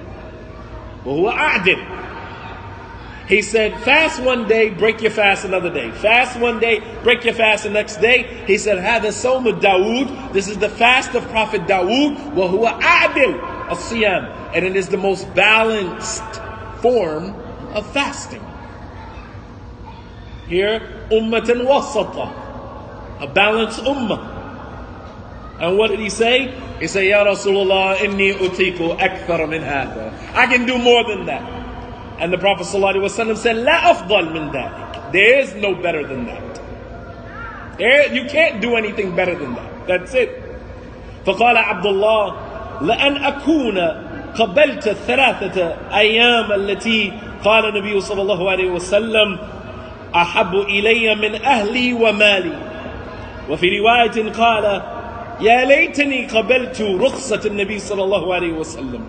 وَهُوَ أَعْدِلٌ. He said, fast one day, break your fast another day. Fast one day, break your fast the next day. He said, هَذَا صَوْمُ دَاوُودَ. This is the fast of Prophet Dawood. وَهُوَ أَعْدِلٌ الصِّيَامِ. And it is the most balanced form of fasting. Here, ummatan wasata, a balanced ummah. And what did he say? He said, Ya Rasulullah, inni utiku akthar min hada. I can do more than that. And the Prophet ﷺ said, La afdal min dhalik. There is no better than that. You can't do anything better than that. That's it. فقال عبد الله لأن أكون قبلت الثلاثة أيام التي قال النبي صلى الله عليه وسلم أحب إلي من أهلي ومالي. وفي رواية قال يا ليتني قبلت رخصة النبي صلى الله عليه وسلم.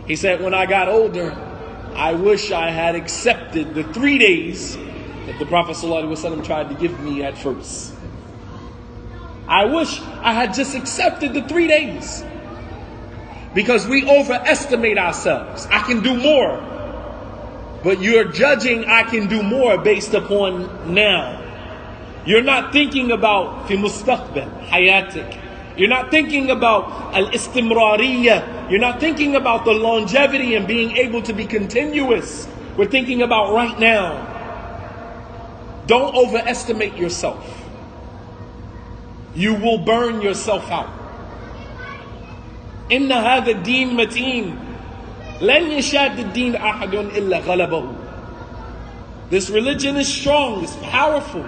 He said, when I got older, I wish I had accepted the 3 days that the Prophet ﷺ tried to give me at first. I wish I had just accepted the 3 days. Because we overestimate ourselves. I can do more. But you're judging I can do more based upon now. You're not thinking about fi mustaqbal, hayatik. You're not thinking about al-istimrariya. You're not thinking about the longevity and being able to be continuous. We're thinking about right now. Don't overestimate yourself. You will burn yourself out. Inna hadha deen mateen. لن يشاد الدين أحد إلا غلبه. This religion is strong, it's powerful.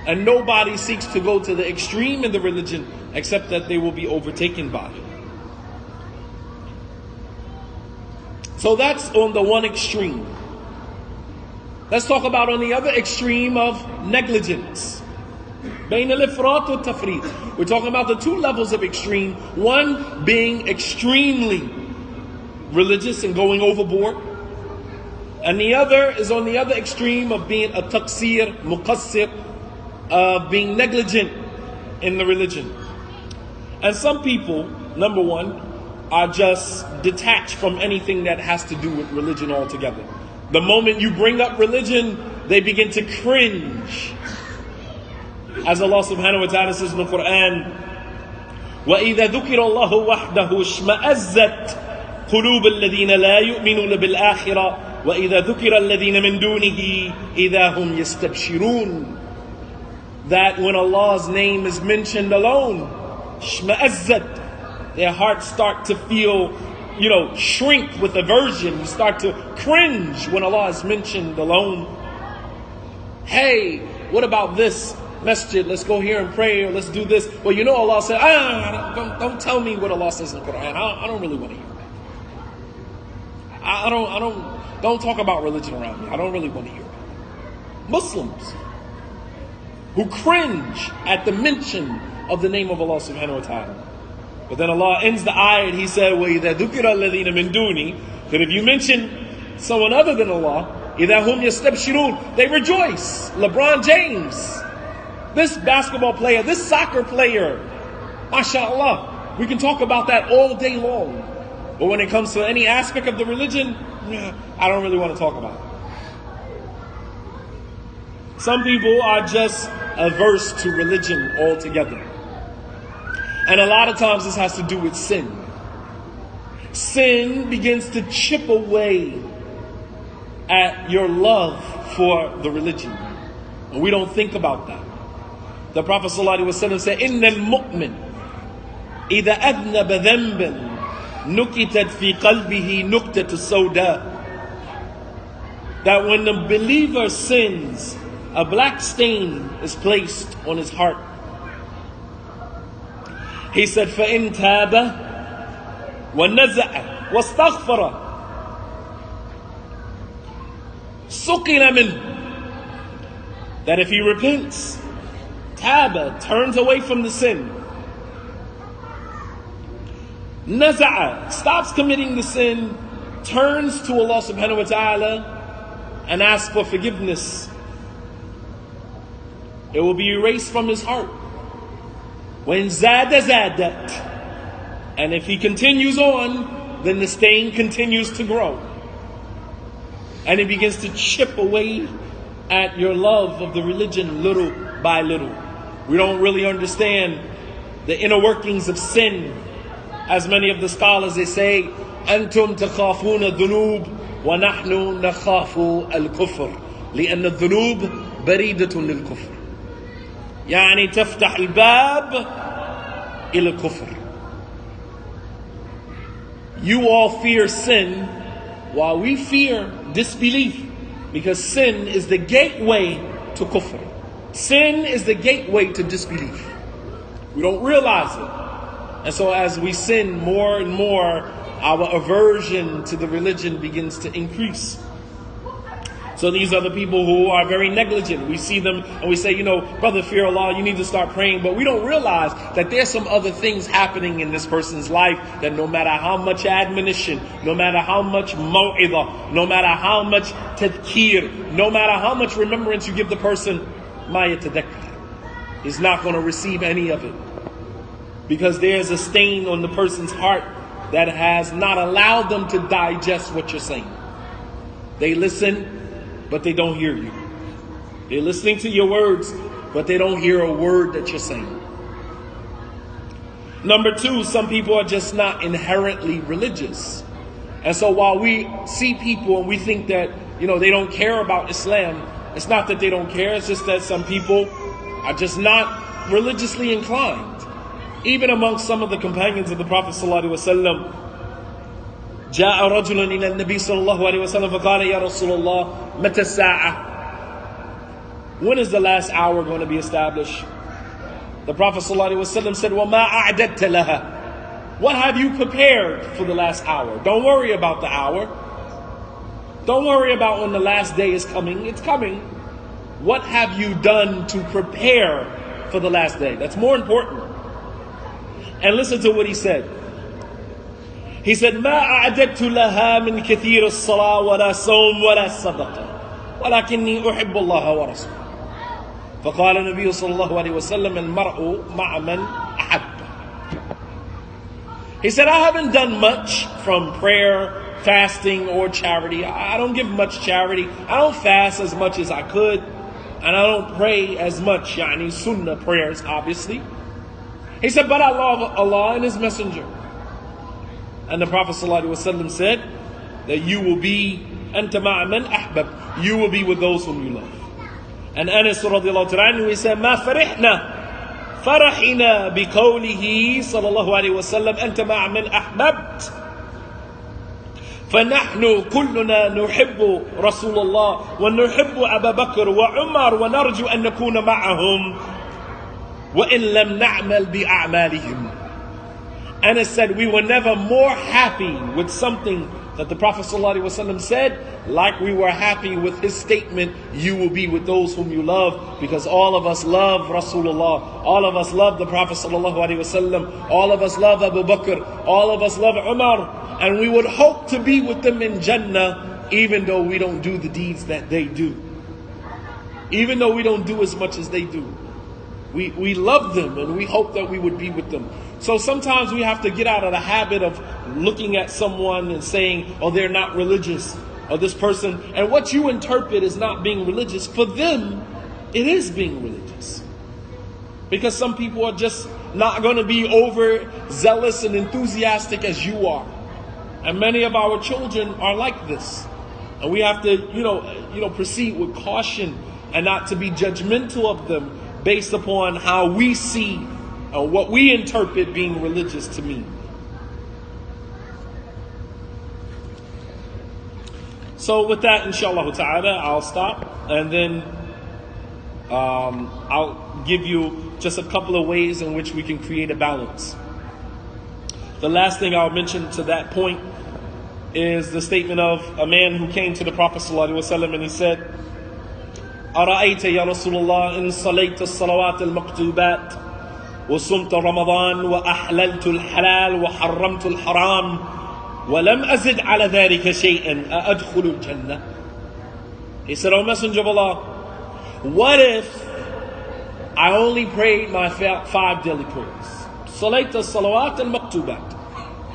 And nobody seeks to go to the extreme in the religion except that they will be overtaken by it. So that's on the one extreme. Let's talk about on the other extreme of negligence. بين الإفراط والتفريط. We're talking about the 2 levels of extreme. One being extremely religious and going overboard. And the other is on the other extreme of being a taqsir, muqassir, being negligent in the religion. And some people, number one, are just detached from anything that has to do with religion altogether. The moment you bring up religion, they begin to cringe. As Allah subhanahu wa ta'ala says in the Quran, وَإِذَا ذُكِرَ اللَّهُ وَحْدَهُ اشْمَأَزَّتْ قلوب الذين لا يؤمنون بالآخرة وإذا ذكر الذين من دونه إذا هم يستبشرون. That when Allah's name is mentioned alone, shma'azzat, their hearts start to feel, shrink with aversion. You start to cringe when Allah is mentioned alone. Hey, what about this masjid? Let's go here and pray, or let's do this. Well, Allah said, don't tell me what Allah says in the Quran. I don't really want to hear. Don't talk about religion around me. I don't really want to hear it. Muslims who cringe at the mention of the name of Allah subhanahu wa ta'ala. But then Allah ends the ayat, He said, وَإِذَا ذُكِرَ الَّذِينَ مِن دُونِي, that if you mention someone other than Allah, إِذَا هُمْ يَسْتَبْشِرُونَ, they rejoice. LeBron James, this basketball player, this soccer player, mashallah, we can talk about that all day long. But when it comes to any aspect of the religion, I don't really want to talk about it. Some people are just averse to religion altogether. And a lot of times this has to do with sin. Sin begins to chip away at your love for the religion. And we don't think about that. The Prophet ﷺ said, إِنَّ الْمُؤْمِنِ إِذَا أَذْنَبَ ذَنْبًا نُكِتَتْ فِي قَلْبِهِ نُكْتَةُ السَّوْدَاءِ. That when the believer sins, a black stain is placed on his heart. He said, فَإِن تَابَ وَنَزَعَ وَاسْتَغْفَرَ سُقِنَ مِنْهُ. That if he repents, taba, turns away from the sin, naza'a, stops committing the sin, turns to Allah subhanahu wa ta'ala and asks for forgiveness, it will be erased from his heart. When zada zadat, and if he continues on, then the stain continues to grow. And it begins to chip away at your love of the religion little by little. We don't really understand the inner workings of sin. As many of the scholars, they say, أنتم تخافون الذنوب ونحن نخاف الكفر لأن الذنوب بريدة للكفر. يعني تفتح الباب إلى الكفر. You all fear sin while we fear disbelief, because sin is the gateway to kufr. Sin is the gateway to disbelief. We don't realize it. And so as we sin more and more, our aversion to the religion begins to increase. So these are the people who are very negligent. We see them and we say, brother, fear Allah, you need to start praying. But we don't realize that there's some other things happening in this person's life that no matter how much admonition, no matter how much maw'idah, no matter how much tadhkir, no matter how much remembrance you give the person, ma yatadakkar, is not going to receive any of it. Because there's a stain on the person's heart that has not allowed them to digest what you're saying. They listen, but they don't hear you. They're listening to your words, but they don't hear a word that you're saying. Number two, some people are just not inherently religious. And so while we see people and we think that, they don't care about Islam, it's not that they don't care, it's just that some people are just not religiously inclined. Even amongst some of the companions of the Prophet ﷺ, جاء رجل إلى النبي صلى الله عليه وسلم فقال يا رسول الله متى الساعة? When is the last hour going to be established? The Prophet ﷺ said, وَمَا أَعْدَدْتَ لَهَا? What have you prepared for the last hour? Don't worry about the hour. Don't worry about when the last day is coming. It's coming. What have you done to prepare for the last day? That's more important. And listen to what he said. He said, ما أعددت لها من كثير الصلاة ولا صوم ولا صدقة ولكني أحب الله ورسوله. فقال النبي صلى الله عليه وسلم المرء مع من أحب. He said, I haven't done much from prayer, fasting, or charity. I don't give much charity. I don't fast as much as I could. And I don't pray as much, yani sunnah prayers, obviously. He said, but I love Allah and His Messenger. And the Prophet ﷺ said that you will be أنت مع من أحبب. You will be with those whom you love. And Anas radiallahu anhu, he said, ما فرحنا بقوله صلى الله عليه وسلم أنت مع من أحببت. فنحن كلنا نحب رسول الله ونحب أبا بكر وعمر ونرجو أن نكون معهم وإن لم نعمل بأعمالهم. Anas said, we were never more happy with something that the Prophet ﷺ said, like we were happy with his statement, you will be with those whom you love, because all of us love Rasulullah, all of us love the Prophet ﷺ, all of us love Abu Bakr, all of us love Umar, and we would hope to be with them in Jannah, even though we don't do the deeds that they do. Even though we don't do as much as they do. We love them and we hope that we would be with them. So sometimes we have to get out of the habit of looking at someone and saying, oh, they're not religious, or this person, and what you interpret as not being religious, for them, it is being religious. Because some people are just not going to be over zealous and enthusiastic as you are. And many of our children are like this. And we have to, proceed with caution and not to be judgmental of them based upon how we see or what we interpret being religious to mean. So with that, inshallah ta'ala, I'll stop, and then I'll give you just a couple of ways in which we can create a balance. The last thing I'll mention to that point is the statement of a man who came to the Prophet ﷺ and he said, أرأيت يا رسول الله إن صليت الصلوات المكتوبات وصمت رمضان وأحللت الحلال وحرمت الحرام ولم أزد على ذلك شيئا أأدخل الجنة. He said, O Messenger of Allah, what if I only prayed my 5 daily prayers? صليت الصلوات المكتوبات.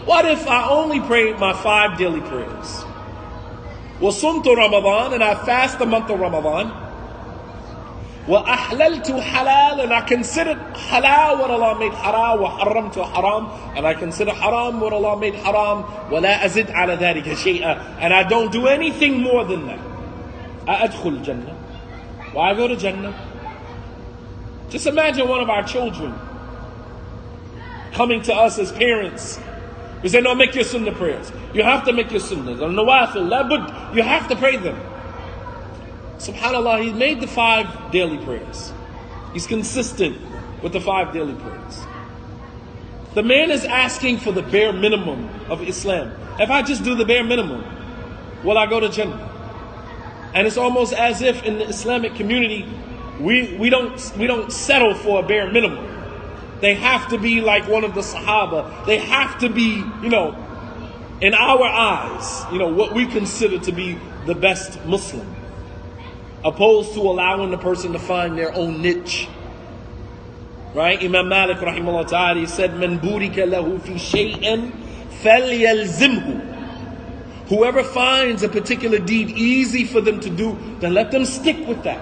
What if I only prayed my 5 daily prayers? وصمت رمضان, and I fast the month of Ramadan. وأحللت حلال, and I considered halal what Allah made haram. وحرمت haram, and I consider haram what Allah made haram. ولا أزد على ذلك شيئا, and I don't do anything more than that. أأدخل الجنة. Why I go to Jannah? Just imagine one of our children coming to us as parents. We say, no, make your sunnah prayers. You have to make your sunnahs. Al-nawafil, labud, you have to pray them. SubhanAllah, he made the 5 daily prayers. He's consistent with the 5 daily prayers. The man is asking for the bare minimum of Islam. If I just do the bare minimum, will I go to Jannah? And it's almost as if in the Islamic community, we don't settle for a bare minimum. They have to be like one of the Sahaba. They have to be, in our eyes, what we consider to be the best Muslim. Opposed to allowing the person to find their own niche. Right? Imam Malik rahimahullah ta'ala, he said, "Man burika lahu fi shay'in falyalzimhu." Whoever finds a particular deed easy for them to do, then let them stick with that.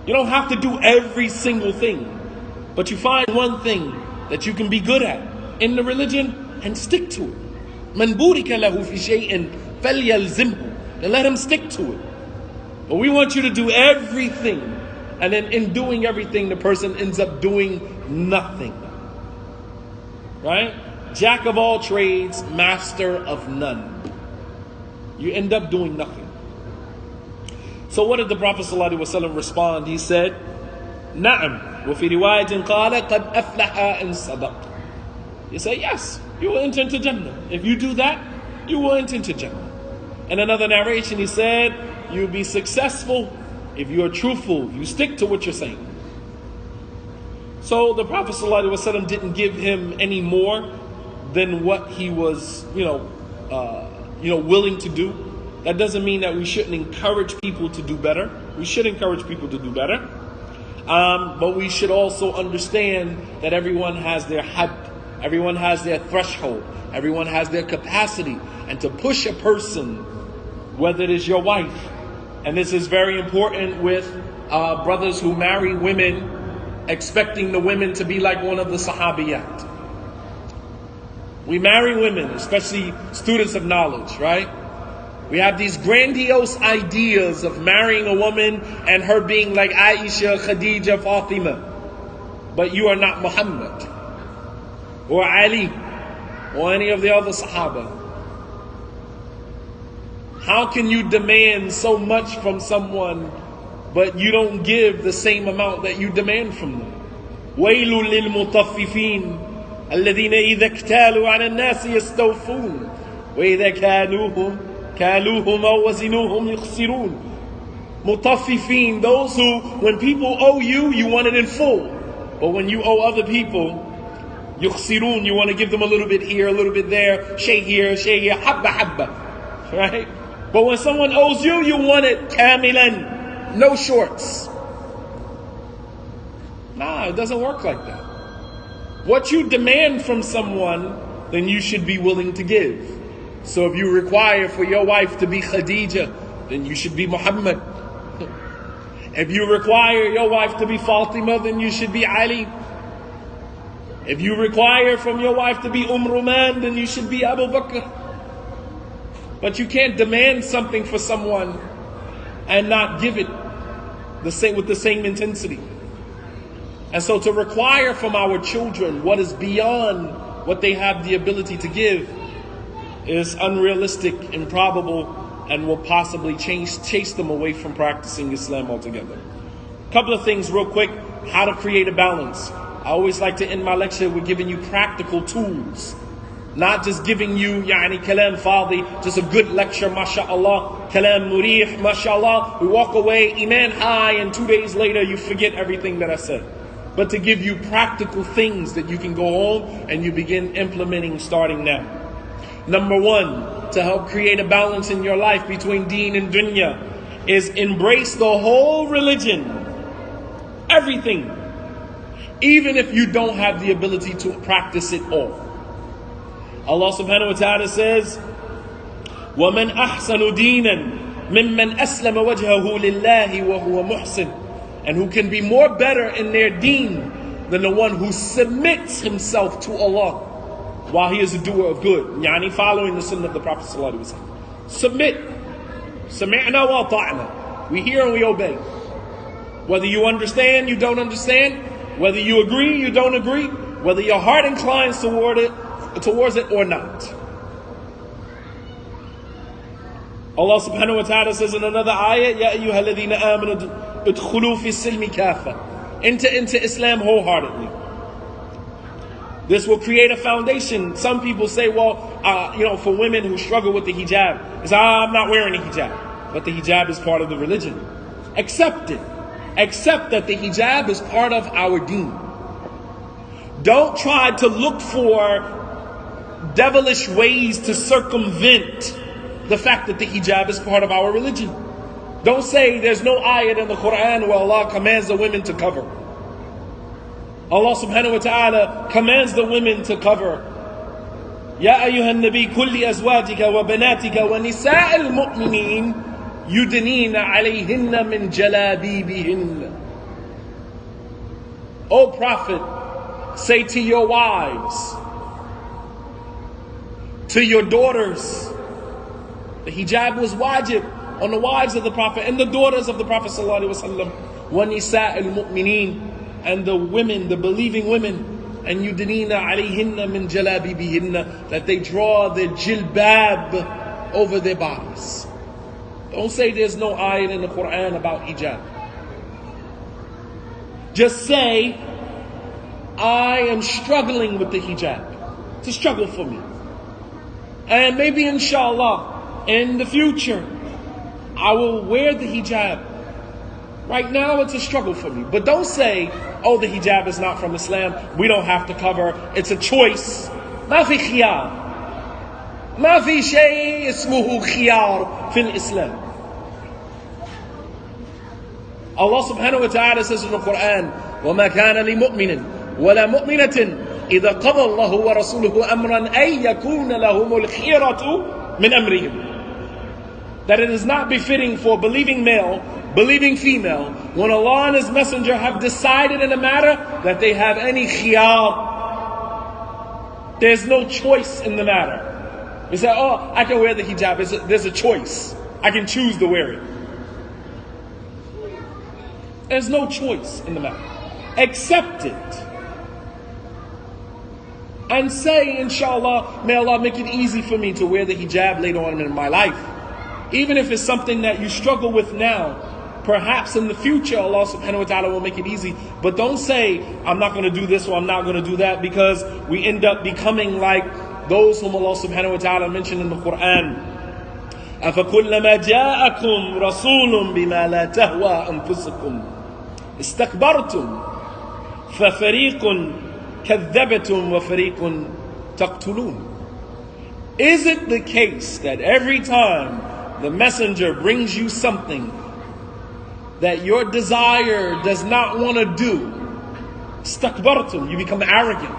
You don't have to do every single thing. But you find one thing that you can be good at in the religion and stick to it. Man burika lahu fi shay'in falyalzimhu. Then let him stick to it. But we want you to do everything, and then in doing everything, the person ends up doing nothing. Right? Jack of all trades, master of none. You end up doing nothing. So what did the Prophet ﷺ respond? He said, Na'am. وفي رواية قال قد أفلح إن صدق. He said, yes, you will enter into Jannah. If you do that, you will enter into Jannah. In another narration, he said, you'll be successful if you are truthful, if you stick to what you're saying. So the Prophet ﷺ didn't give him any more than what he was, willing to do. That doesn't mean that we shouldn't encourage people to do better. We should encourage people to do better. But we should also understand that everyone has their had, everyone has their threshold, everyone has their capacity. And to push a person, whether it is your wife, and this is very important with brothers who marry women, expecting the women to be like one of the Sahabiyat. We marry women, especially students of knowledge, right? We have these grandiose ideas of marrying a woman and her being like Aisha, Khadija, Fatima. But you are not Muhammad or Ali or any of the other Sahaba. How can you demand so much from someone but you don't give the same amount that you demand from them? وَيْلٌ لِلْمُطَفِّفِينَ الَّذِينَ إِذَا اكْتَالُوا عَلَى النَّاسِ يَسْتَوْفُونَ وَإِذَا كَالُوهُمْ أَوْ وَزِنُوهُمْ يُخْسِرُونَ. Mutaffifin, those who, when people owe you, you want it in full. But when you owe other people, yukhsirun, you want to give them a little bit here, a little bit there, shay here, habba habba. Right? But when someone owes you, you want it kamilan, no shorts. Nah, it doesn't work like that. What you demand from someone, then you should be willing to give. So if you require for your wife to be Khadija, then you should be Muhammad. If you require your wife to be Fatima, then you should be Ali. If you require from your wife to be Ruman, then you should be Abu Bakr. But you can't demand something for someone and not give it. with the same intensity. And so to require from our children what is beyond what they have the ability to give is unrealistic, improbable, and will possibly chase them away from practicing Islam altogether. A couple of things real quick, how to create a balance. I always like to end my lecture with giving you practical tools. Not just giving you kalam fadi, just a good lecture, mashallah, kalam murih, mashallah. We walk away, iman high, and 2 days later you forget everything that I said. But to give you practical things that you can go home and you begin implementing starting now. Number one, to help create a balance in your life between deen and dunya, is embrace the whole religion. Everything. Even if you don't have the ability to practice it all. Allah subhanahu wa ta'ala says, وَمَنْ أَحْسَنُ دِينًا مِمَّنْ أَسْلَمَ وَجْهَهُ لِلَّهِ وَهُوَ مُحْسِنٌ. And who can be more better in their deen than the one who submits himself to Allah while he is a doer of good. Yani following the sunnah of the Prophet sallallahu alaihi wasallam. Submit. Sami'na wa ta'na. We hear and we obey. Whether you understand, you don't understand. Whether you agree, you don't agree. Whether your heart inclines towards it or not. Allah subhanahu wa ta'ala says in another ayah, Ya ayyuha alladhina amanu udkhulu fi silmi kafa. Enter into Islam wholeheartedly. This will create a foundation. Some people say, well, for women who struggle with the hijab, it's, I'm not wearing a hijab. But the hijab is part of the religion. Accept it. Accept that the hijab is part of our deen. Don't try to look for devilish ways to circumvent the fact that the hijab is part of our religion. Don't say there's no ayat in the Quran where Allah commands the women to cover. Allah subhanahu wa ta'ala commands the women to cover. Ya ayyuhan nabi kulli azwajika wa banatika wa nisa'il mu'minin yudnina alayhinna min jalabibihinna. O Prophet, say to your wives, to your daughters, the hijab was wajib on the wives of the Prophet and the daughters of the Prophet sallallahu alaihi wasallam. وَنِسَاءِ الْمُؤْمِنِينَ, and the women, the believing women, and يُدْنِينَ عَلَيْهِنَّ مِنْ جَلَابِبِهِنَّ, that they draw their jilbab over their bodies. Don't say there's no ayat in the Quran about hijab. Just say, I am struggling with the hijab. It's a struggle for me. And maybe inshallah, in the future, I will wear the hijab. Right now it's a struggle for me. But don't say, oh, the hijab is not from Islam, we don't have to cover, it's a choice. ما في خيار. ما في شيء اسمه خيار في الإسلام. Allah subhanahu wa ta'ala says in the Quran, وَمَا كَانَ لِمُؤْمِنٍ وَلَا مُؤْمِنَةٍ إِذَا قَضَى اللَّهُ وَرَسُولُهُ أَمْرًا أَن يَكُونَ لَهُمُ الْخِيَرَةُ مِنْ أَمْرِهِمْ. That it is not befitting for believing male, believing female, when Allah and His Messenger have decided in a matter, that they have any khiyar. There's no choice in the matter. You say, oh, I can wear the hijab. There's a choice. I can choose to wear it. There's no choice in the matter. Accept it. And say, inshallah, may Allah make it easy for me to wear the hijab later on in my life. Even if it's something that you struggle with now, perhaps in the future Allah subhanahu wa ta'ala will make it easy. But don't say, I'm not going to do this or I'm not going to do that, because we end up becoming like those whom Allah subhanahu wa ta'ala mentioned in the Quran. أَفَكُلَّمَا جَاءَكُمْ رَسُولٌ بِمَا لَا تَهْوَى أَنفُسُكُمْ اسْتَكْبَرْتُمْ فَفَرِيقٌ كَذَّبَتُمْ وَفَرِيقٌ تَقْتُلُونَ. Is it the case that every time the messenger brings you something that your desire does not want to do, istakbartum, you become arrogant?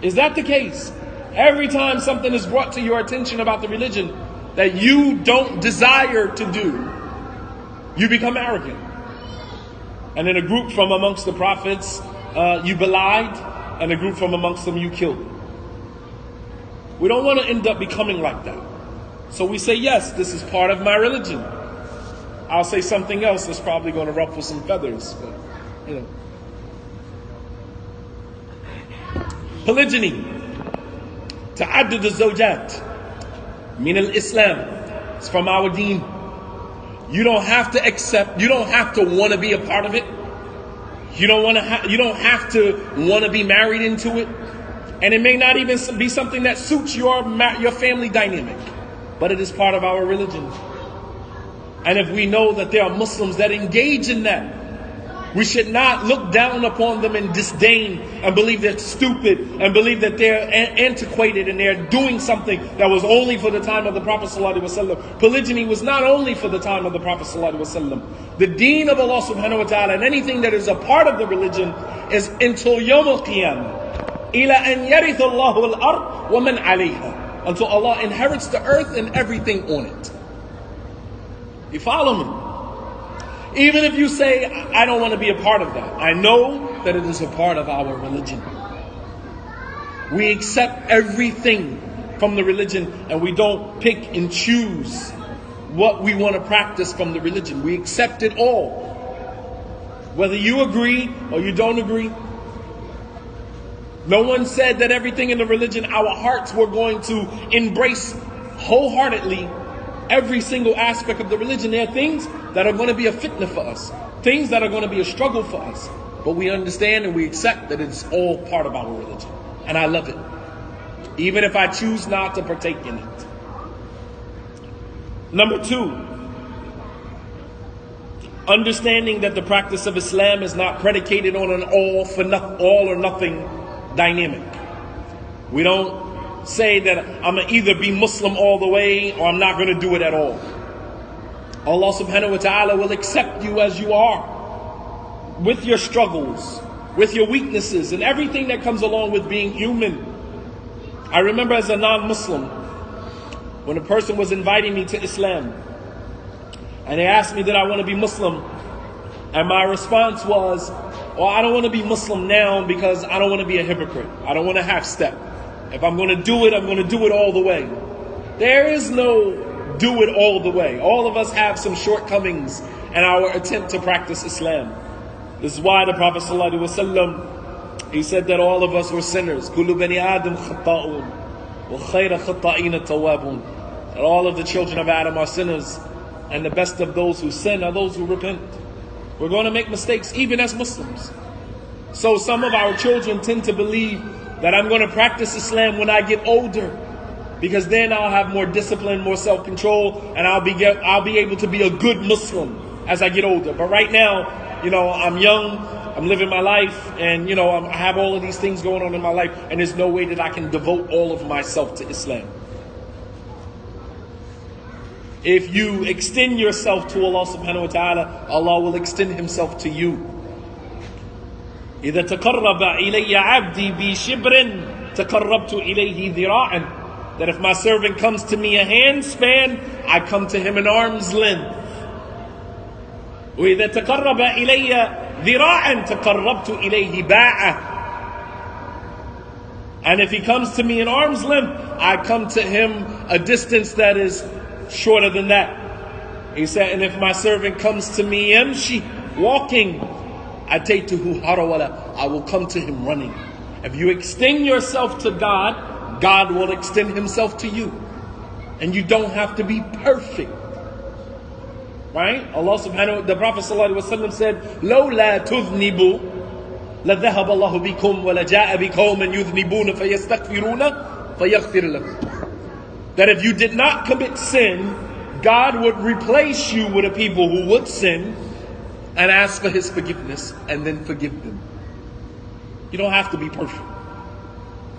Is that the case? Every time something is brought to your attention about the religion that you don't desire to do, you become arrogant. And in a group from amongst the prophets, you belied, and a group from amongst them you killed. We don't want to end up becoming like that. So we say, yes, this is part of my religion. I'll say something else that's probably going to ruffle some feathers. But, you know. Polygyny. تعدد الزوجات من الإسلام. It's from our deen. You don't have to accept, you don't have to want to be a part of it. You don't have to want to be married into it. And it may not even be something that suits your family dynamic, but it is part of our religion. And if we know that there are Muslims that engage in that, we should not look down upon them in disdain and believe they're stupid and believe that they're antiquated and they're doing something that was only for the time of the Prophet ﷺ. Polygyny was not only for the time of the Prophet ﷺ. The deen of Allah subhanahu wa ta'ala and anything that is a part of the religion is until Yawm al-Qiyamah. إِلَىٰ أَنْ يَرِثَ اللَّهُ الْأَرْضَ وَمَنْ عَلَيْهَا. Until Allah inherits the earth and everything on it. You follow me? Even if you say, I don't want to be a part of that, I know that it is a part of our religion. We accept everything from the religion and we don't pick and choose what we want to practice from the religion. We accept it all. Whether you agree or you don't agree. No one said that everything in the religion, our hearts were going to embrace wholeheartedly every single aspect of the religion. There are things that are going to be a fitna for us, things that are going to be a struggle for us, but we understand and we accept that it's all part of our religion, and I love it, even if I choose not to partake in it. Number 2, understanding that the practice of Islam is not predicated on an all or nothing dynamic. We don't say that I'm going to either be Muslim all the way or I'm not going to do it at all. Allah subhanahu wa ta'ala will accept you as you are, with your struggles, with your weaknesses, and everything that comes along with being human. I remember as a non-Muslim, when a person was inviting me to Islam, and they asked me did I want to be Muslim, and my response was, well, I don't want to be Muslim now because I don't want to be a hypocrite. I don't want to half step. If I'm going to do it, I'm going to do it all the way. There is no do it all the way. All of us have some shortcomings in our attempt to practice Islam. This is why the Prophet ﷺ, he said that all of us were sinners. كُلُّ بَنِي آدَمْ خَطَّاءٌ وَخَيْرَ خَطَّائِينَ التَّوَّابُونَ. That all of the children of Adam are sinners, and the best of those who sin are those who repent. We're going to make mistakes even as Muslims. So some of our children tend to believe that I'm going to practice Islam when I get older, because then I'll have more discipline, more self-control, and I'll be able to be a good Muslim as I get older. But right now, I'm young, I'm living my life, and I have all of these things going on in my life, and there's no way that I can devote all of myself to Islam. If you extend yourself to Allah subhanahu wa ta'ala, Allah will extend Himself to you. إِذَا تَقَرَّبَ إِلَيَّ عَبْدِي بِشِبْرٍ تَقَرَّبْتُ إِلَيْهِ ذِرَاعًا. That if my servant comes to me a handspan, I come to him an arm's length. وَإِذَا تَقَرَّبَ إِلَيَّ ذِرَاعًا تَقَرَّبْتُ إِلَيْهِ بَاعًا. And if he comes to me an arm's length, I come to him a distance that is shorter than that. He said, and if my servant comes to me yamshi, walking, أَتَيْتُهُ هَرَوَلًا, I will come to him running. If you extend yourself to God, God will extend Himself to you. And you don't have to be perfect. Right? Allah subhanahu, the Prophet ﷺ said, لَوْ لَا تُذْنِبُوا لَذَهَبَ اللَّهُ بِكُمْ وَلَجَاءَ بِقَوْمٍ يُذْنِبُونَ فَيَسْتَغْفِرُونَ فَيَغْفِرْ لَكُمْ. That if you did not commit sin, God would replace you with a people who would sin and ask for His forgiveness and then forgive them. You don't have to be perfect.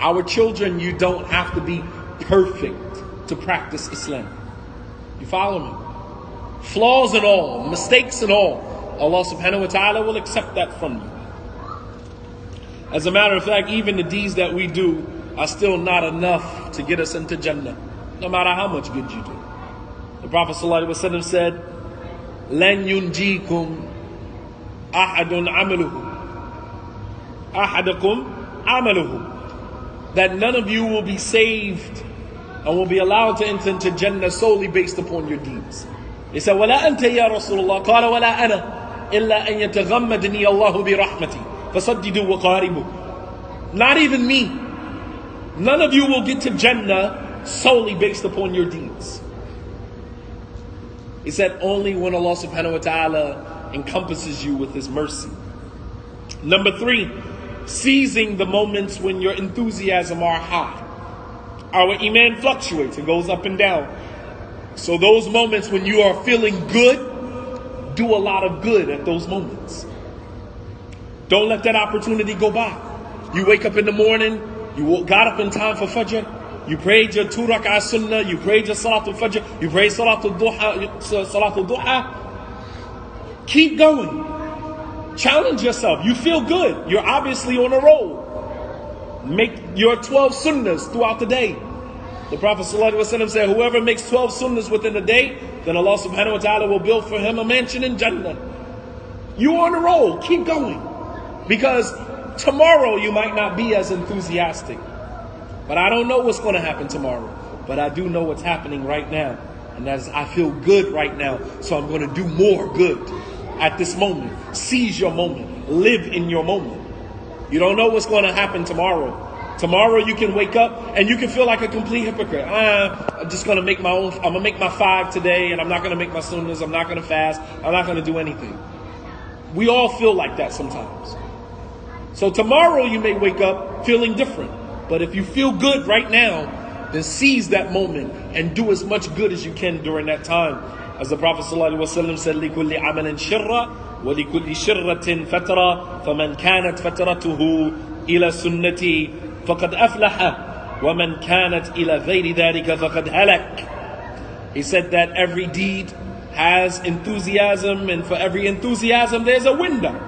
Our children, you don't have to be perfect to practice Islam. You follow me? Flaws and all, mistakes and all, Allah subhanahu wa ta'ala will accept that from you. As a matter of fact, even the deeds that we do are still not enough to get us into Jannah, no matter how much good you do. The Prophet ﷺ said, لَنْ يُنْجِيكُمْ أَحَدٌ عَمَلُهُ أَحَدَكُمْ عَمَلُهُ. That none of you will be saved and will be allowed to enter into Jannah solely based upon your deeds. He said, وَلَا أَنْتَ يَا رَسُولُ اللَّهِ قَالَ وَلَا أَنَا إِلَّا أَنْ يَتَغَمَّدْنِي اللَّهُ بِرَحْمَتِي فَصَدِّدُوا وَقَارِبُوا. Not even me. None of you will get to Jannah solely based upon your deeds. He said, only when Allah subhanahu wa ta'ala encompasses you with His mercy. Number 3, seizing the moments when your enthusiasm are high. Our iman fluctuates, it goes up and down. So those moments when you are feeling good, do a lot of good at those moments. Don't let that opportunity go by. You wake up in the morning, you got up in time for Fajr, you prayed your 2 rak'ah sunnah, you prayed your Salatul Fajr, you prayed Salatul Duha. Keep going. Challenge yourself. You feel good. You're obviously on a roll. Make your 12 sunnahs throughout the day. The Prophet ﷺ said, whoever makes 12 sunnahs within a day, then Allah subhanahu wa ta'ala will build for him a mansion in Jannah. You're on a roll. Keep going. Because tomorrow you might not be as enthusiastic. But I don't know what's going to happen tomorrow. But I do know what's happening right now. And that is, I feel good right now. So I'm going to do more good at this moment. Seize your moment. Live in your moment. You don't know what's going to happen tomorrow. Tomorrow you can wake up and you can feel like a complete hypocrite. I'm just going to make my own. I'm going to make my 5 today, and I'm not going to make my sunnahs. I'm not going to fast. I'm not going to do anything. We all feel like that sometimes. So tomorrow you may wake up feeling different. But if you feel good right now, then seize that moment and do as much good as you can during that time. As the Prophet ﷺ said, لِكُلِّ عَمَلٍ شِرَّةٍ وَلِكُلِّ شِرَّةٍ فَتْرَةٍ فَمَنْ كَانَتْ فَتْرَتُهُ إِلَى سُنَّتِي فَقَدْ أَفْلَحَ وَمَنْ كَانَتْ إِلَى غَيْرِ ذَلِكَ فَقَدْ هَلَكَ. He said that every deed has enthusiasm, and for every enthusiasm there's a window.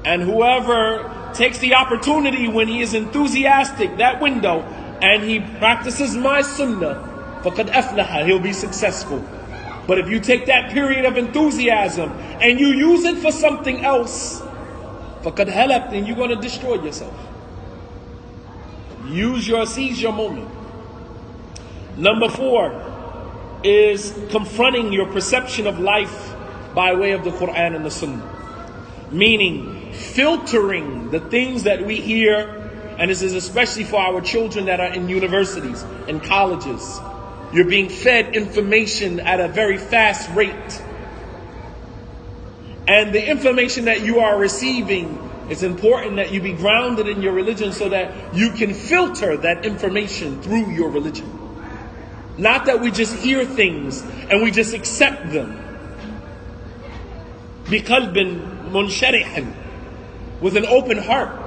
And whoever takes the opportunity when he is enthusiastic, that window, and he practices my sunnah, فَقَدْ أَفْلَحَ, he'll be successful. But if you take that period of enthusiasm and you use it for something else, فَقَدْ هَلَكَ, then you're going to destroy yourself. Seize your moment. Number 4 is confronting your perception of life by way of the Quran and the Sunnah. Meaning, filtering the things that we hear, and this is especially for our children that are in universities and colleges. You're being fed information at a very fast rate. And the information that you are receiving, it's important that you be grounded in your religion so that you can filter that information through your religion. Not that we just hear things and we just accept them. بِقَلْبٍ مُنْشَرِحٍ, with an open heart.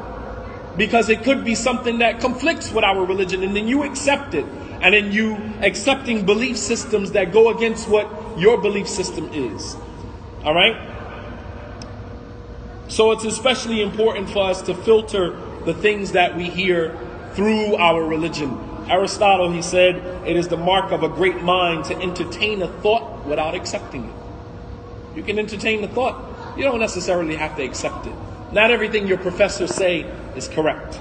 Because it could be something that conflicts with our religion, and then you accept it. And then you accepting belief systems that go against what your belief system is. Alright? So it's especially important for us to filter the things that we hear through our religion. Aristotle, he said, it is the mark of a great mind to entertain a thought without accepting it. You can entertain the thought. You don't necessarily have to accept it. Not everything your professor say is correct.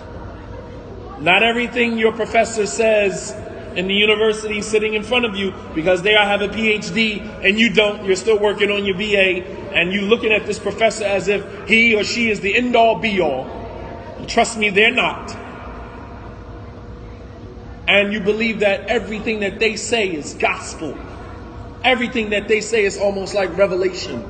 Not everything your professor says in the university sitting in front of you, because they have a PhD and you don't, you're still working on your BA, and you looking at this professor as if he or she is the end-all be-all. Trust me, they're not. And you believe that everything that they say is gospel. Everything that they say is almost like revelation.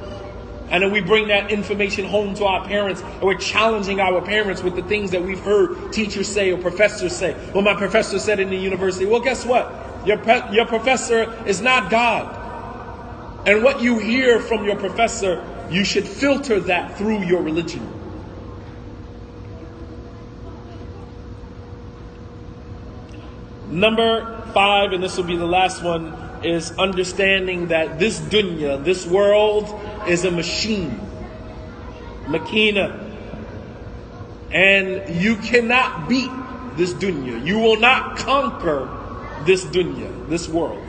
And then we bring that information home to our parents, and we're challenging our parents with the things that we've heard teachers say or professors say. Well, my professor said in the university. Well, guess what? Your professor is not God. And what you hear from your professor, you should filter that through your religion. Number 5, and this will be the last one, is understanding that this dunya, this world, is a machine. Makina. And you cannot beat this dunya. You will not conquer this dunya, this world.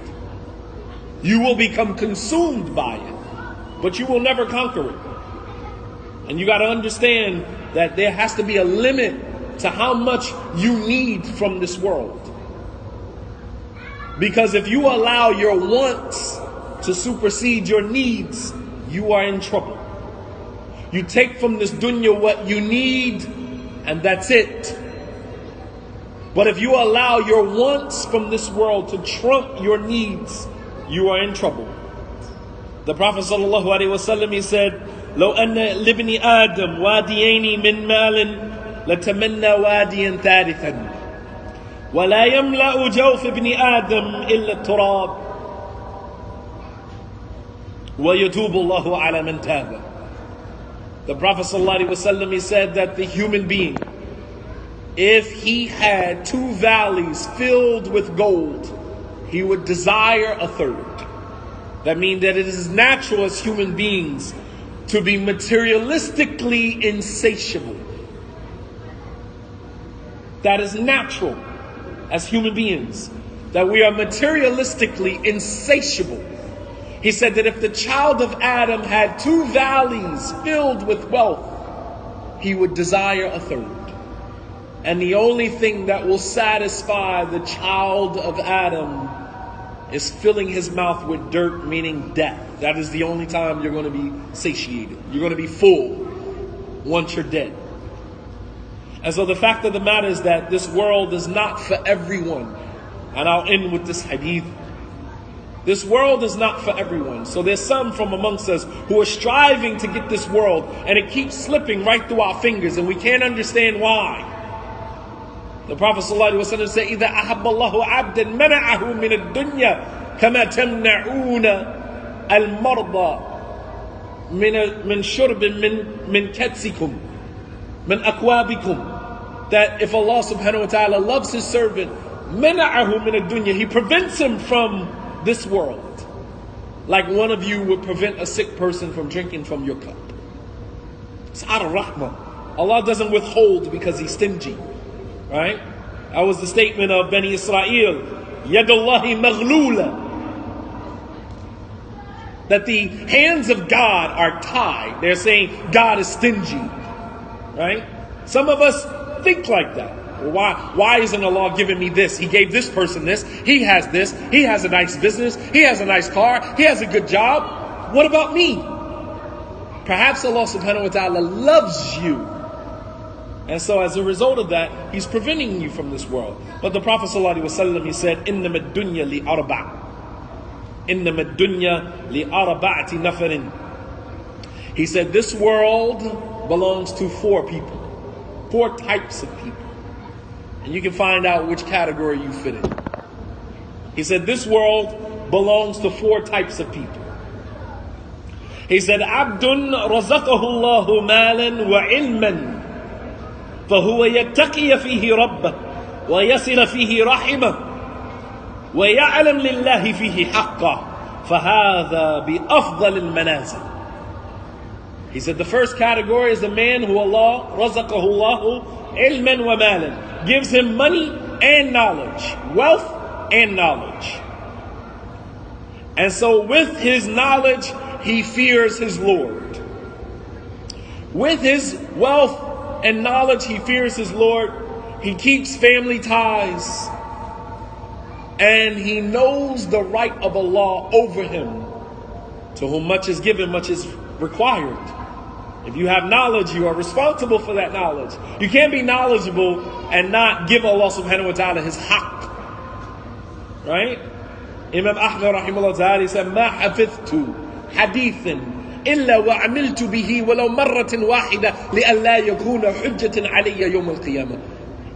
You will become consumed by it, but you will never conquer it. And you got to understand that there has to be a limit to how much you need from this world. Because if you allow your wants to supersede your needs, you are in trouble. You take from this dunya what you need, and that's it. But if you allow your wants from this world to trump your needs, you are in trouble. The Prophet ﷺ, he said, لو أن لابن آدم واديين من مال لتمنى واديا ثالثا ولا يملأ جوف ابن آدم إلا التراب ويتوب الله على من تاب. The Prophet ﷺ, he said that the human being, if he had 2 valleys filled with gold, he would desire a third. That means that it is natural as human beings to be materialistically insatiable. That is natural as human beings, that we are materialistically insatiable. He said that if the child of Adam had 2 valleys filled with wealth, he would desire a third. And the only thing that will satisfy the child of Adam is filling his mouth with dirt, meaning death. That is the only time you're going to be satiated. You're going to be full once you're dead. And so the fact of the matter is that this world is not for everyone. And I'll end with this hadith. This world is not for everyone. So there's some from amongst us who are striving to get this world, and it keeps slipping right through our fingers, and we can't understand why. The Prophet ﷺ said, إِذَا أَحَبَّ اللَّهُ عَبْدًا مَنَعَهُ مِنَ الدُّنْيَا كَمَا تَمْنَعُونَ الْمَرْضَى مِنْ شُرْبٍ مِنْ كَتْسِكُمْ مِنْ أَكْوَابِكُمْ. That if Allah subhanahu wa ta'ala loves His servant, مَنَعَهُ مِنَ الدُّنْيَا, He prevents him from this world. Like one of you would prevent a sick person from drinking from your cup. It's out of rahmah. Allah doesn't withhold because He's stingy. Right? That was the statement of Bani Israel. Yadullahi maghlula. That the hands of God are tied. They're saying God is stingy. Right? Some of us think like that. Well, why isn't Allah giving me this? He gave this person this. He has this. He has a nice business. He has a nice car. He has a good job. What about me? Perhaps Allah subhanahu wa ta'ala loves you. And so as a result of that, He's preventing you from this world. But the Prophet ﷺ, he said, إِنَّمَا الدُّنْيَا لِأَرْبَعٍ إِنَّمَا الدُّنْيَا لِأَرْبَعَةِ نَفَرٍ. He said, this world belongs to 4 people. 4 types of people. And you can find out which category you fit in. He said, this world belongs to 4 types of people. He said, عَبْدٌ رَزَقَهُ اللَّهُ مَالًا وَعِلْمًا فهو يتقي فيه ربه ويصل فيه رحمه ويعلم لله فيه حقه فهذا بأفضل المنازل. He said the first category is the man who Allah رزقه الله علما ومالا, gives him money and knowledge, wealth and knowledge. And so with his knowledge he fears his Lord. With his wealth and knowledge, he fears his Lord. He keeps family ties. And he knows the right of Allah over him. To whom much is given, much is required. If you have knowledge, you are responsible for that knowledge. You can't be knowledgeable and not give Allah subhanahu wa ta'ala His haqq. Right? Imam Ahmad rahimahullah ta'ala said, مَا حَفِظْتُ حَدِيثٍ إلا وعملت به ولو مرة واحدة لألا يكون حجة علي يوم القيامة.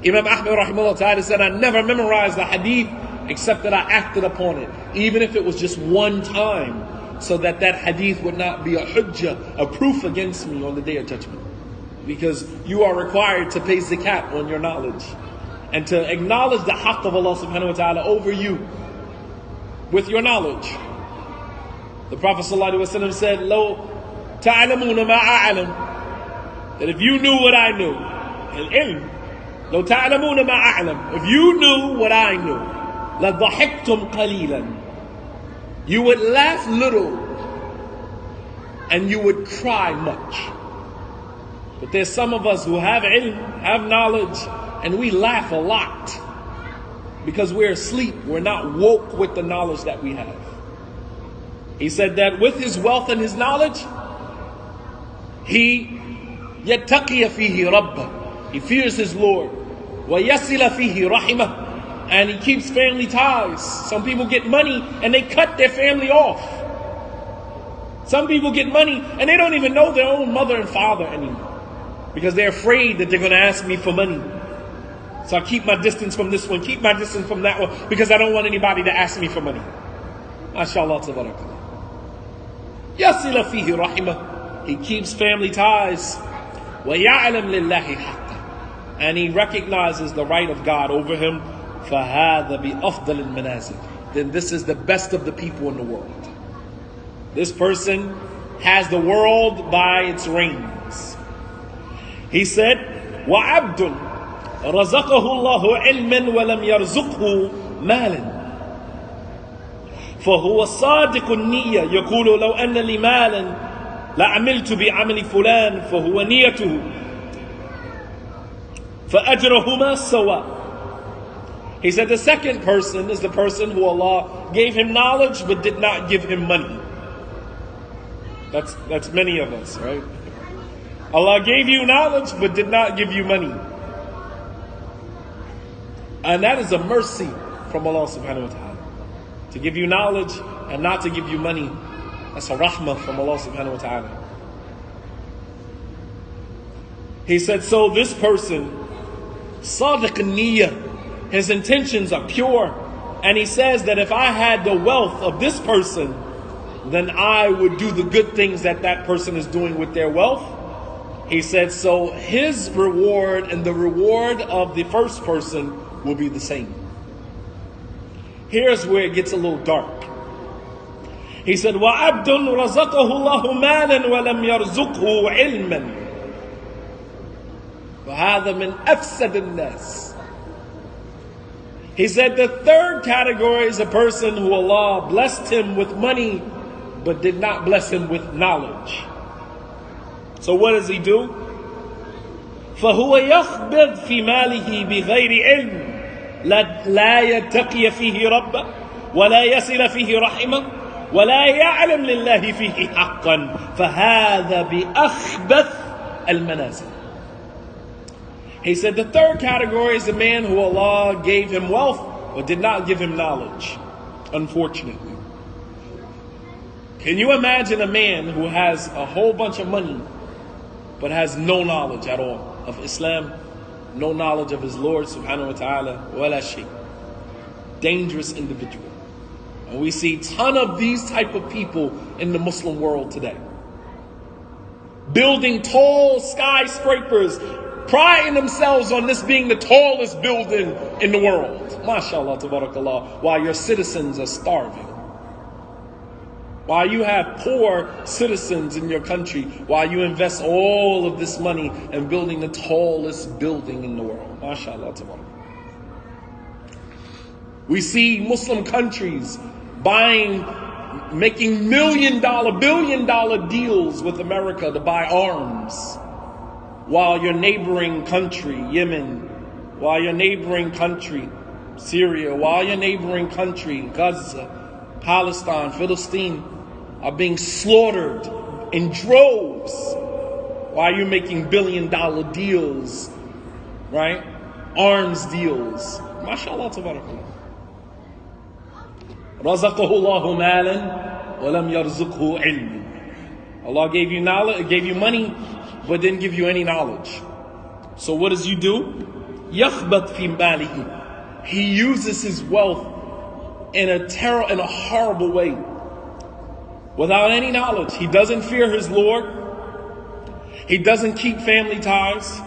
Imam Ahmad rahimahullah ta'ala said, I never memorized the hadith except that I acted upon it, even if it was just one time, so that that hadith would not be a hujjah, a proof against me on the Day of Judgment. Because you are required to pay zakat on your knowledge and to acknowledge the haqq of Allah subhanahu wa ta'ala over you with your knowledge. The Prophet ﷺ said, "Lo ta'lamuna ma a'lam." That if you knew what I knew, al-ilm, lo ta'lamuna ma a'lam. If you knew what I knew, la dhahiktum qalilan. You would laugh little, and you would cry much. But there's some of us who have ilm, have knowledge, and we laugh a lot because we're asleep. We're not woke with the knowledge that we have. He said that with his wealth and his knowledge, he يَتَّقِيَ فِيهِ رَبَّهُ, he fears his Lord. وَيَصِلَ فِيهِ رَحِمَهُ, and he keeps family ties. Some people get money and they cut their family off. Some people get money and they don't even know their own mother and father anymore, because they're afraid that they're going to ask me for money. So I keep my distance from this one, keep my distance from that one, because I don't want anybody to ask me for money. MashaAllah, tabarakallah. يَصِلَ فِيهِ رَحِمَهُ, he keeps family ties. وَيَعْلَمْ لِلَّهِ حَقًّا, and he recognizes the right of God over him. فَهَذَا بِأَفْضَلِ الْمَنَازِلِ, then this is the best of the people in the world. This person has the world by its reins. He said, وَعَبْدٌ رَزَقَهُ اللَّهُ عِلْمًا وَلَمْ يَرْزُقْهُ مَالًا فهو صادق النية يقول لو أن لي مالا لعملت بعمل فلان فهو نيته فأجرهما سواء. He said the second person is the person who Allah gave him knowledge but did not give him money. That's many of us, right? Allah gave you knowledge but did not give you money. And that is a mercy from Allah subhanahu wa ta'ala. To give you knowledge and not to give you money, that's a rahmah from Allah subhanahu wa ta'ala. He said, so this person, sadiq an-niyyah, his intentions are pure. And he says that if I had the wealth of this person, then I would do the good things that that person is doing with their wealth. He said, so his reward and the reward of the first person will be the same. Here's where it gets a little dark. He said, وَعَبْدٌ رَزَقَهُ اللَّهُ مَالًا وَلَمْ يَرْزُقْهُ عِلْمًا فَهَذَا مِنْ أَفْسَدِ النَّاسِ. He said the third category is a person who Allah blessed him with money but did not bless him with knowledge. So what does he do? فَهُوَ يَخْبِضْ فِي مَالِهِ بِغَيْرِ عِلْمٍ لا يتقي فيه ربه ولا يصل فيه رحمه ولا يعلم لله فيه حقا فهذا بأخبث المنازل. He said the third category is the man who Allah gave him wealth but did not give him knowledge, unfortunately. Can you imagine a man who has a whole bunch of money but has no knowledge at all of Islam? No knowledge of his Lord subhanahu wa ta'ala, wala shay. Dangerous individual. And we see a ton of these type of people in the Muslim world today. Building tall skyscrapers, priding themselves on this being the tallest building in the world. MashaAllah, tabarakallah, while your citizens are starving. While you have poor citizens in your country, while you invest all of this money in building the tallest building in the world. MashaAllah, tabarakallah. We see Muslim countries making $1 billion deals with America to buy arms, while your neighboring country, Yemen, while your neighboring country, Syria, while your neighboring country, Gaza, Palestine, Philistine, are being slaughtered in droves. Why are you making $1 billion deals, right? Arms deals. MashaAllah, tabarakallah. رَزَقَهُ اللَّهُ مَالًا وَلَمْ يَرْزُقْهُ عِلْمًا. Allah gave you knowledge, gave you money, but didn't give you any knowledge. So what does you do? يَخْبَطْ فِي مَالِهِ. He uses his wealth in a horrible way. Without any knowledge. He doesn't fear his Lord. He doesn't keep family ties.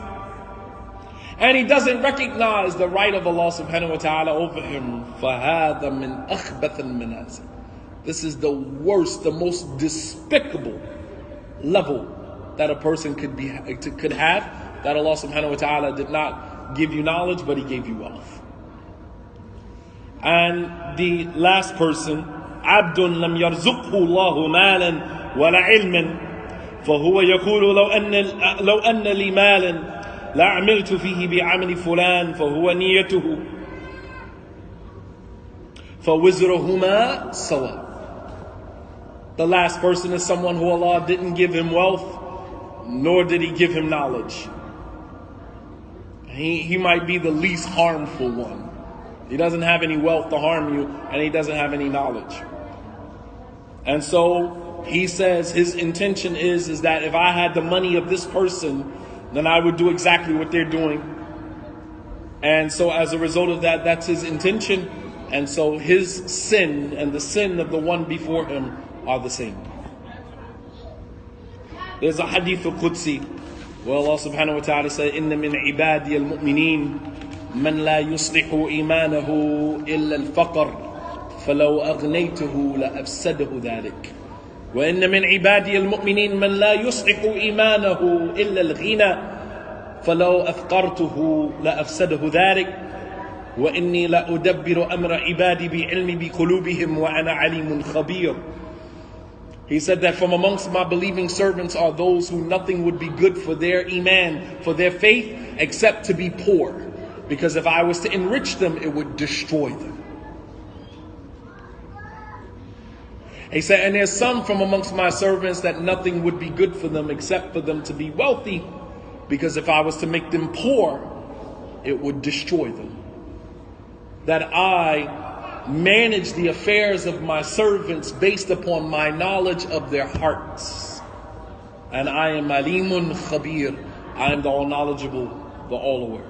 And he doesn't recognize the right of Allah subhanahu wa ta'ala over him. فَهَذَا مِنْ أَخْبَثِ الْمَنَازِلِ. This is the worst, the most despicable level that a person could have. That Allah subhanahu wa ta'ala did not give you knowledge, but He gave you wealth. And the last person, عبد لم يرزقه الله مالا ولا علما فهو يقول لو أن لي مالا لعملت فيه بعمل فلان فهو نيته فوزرهما سواء. The last person is someone who Allah didn't give him wealth, nor did He give him knowledge. He might be the least harmful one. He doesn't have any wealth to harm you, and he doesn't have any knowledge. And so he says his intention is that if I had the money of this person, then I would do exactly what they're doing. And so as a result of that, that's his intention. And so his sin and the sin of the one before him are the same. There's a hadith al-Qudsi where Allah subhanahu wa ta'ala said, إِنَّ مِنْ عِبَادِيَ الْمُؤْمِنِينَ مَنْ لَا يُصْلِحُ إِيمَانَهُ إِلَّا الْفَقْرِ فَلَوْ أَغْنَيْتُهُ لَأَفْسَدَهُ ذَلِكَ وَإِنَّ مِنْ عِبَادِيَ الْمُؤْمِنِينَ مَنْ لَا يُصْلِحُ إِيمَانَهُ إِلَّا الْغِنَى فَلَوْ أَفْقَرْتُهُ لَأَفْسَدَهُ ذَلِكَ وَإِنِّي لَأُدَبِّرُ أَمْرَ عِبَادِي بِعِلْمِ بِقُلُوبِهِمْ وَأَنَا عَلِيمٌ خَبِيرٌ. He said that from amongst my believing servants are those who nothing would be good for their iman, for their faith, except to be poor. Because if I was to enrich them, it would destroy them. He said, and there's some from amongst my servants that nothing would be good for them except for them to be wealthy. Because if I was to make them poor, it would destroy them. That I manage the affairs of my servants based upon my knowledge of their hearts. And I am Alimun Khabir. I am the all knowledgeable, the all aware.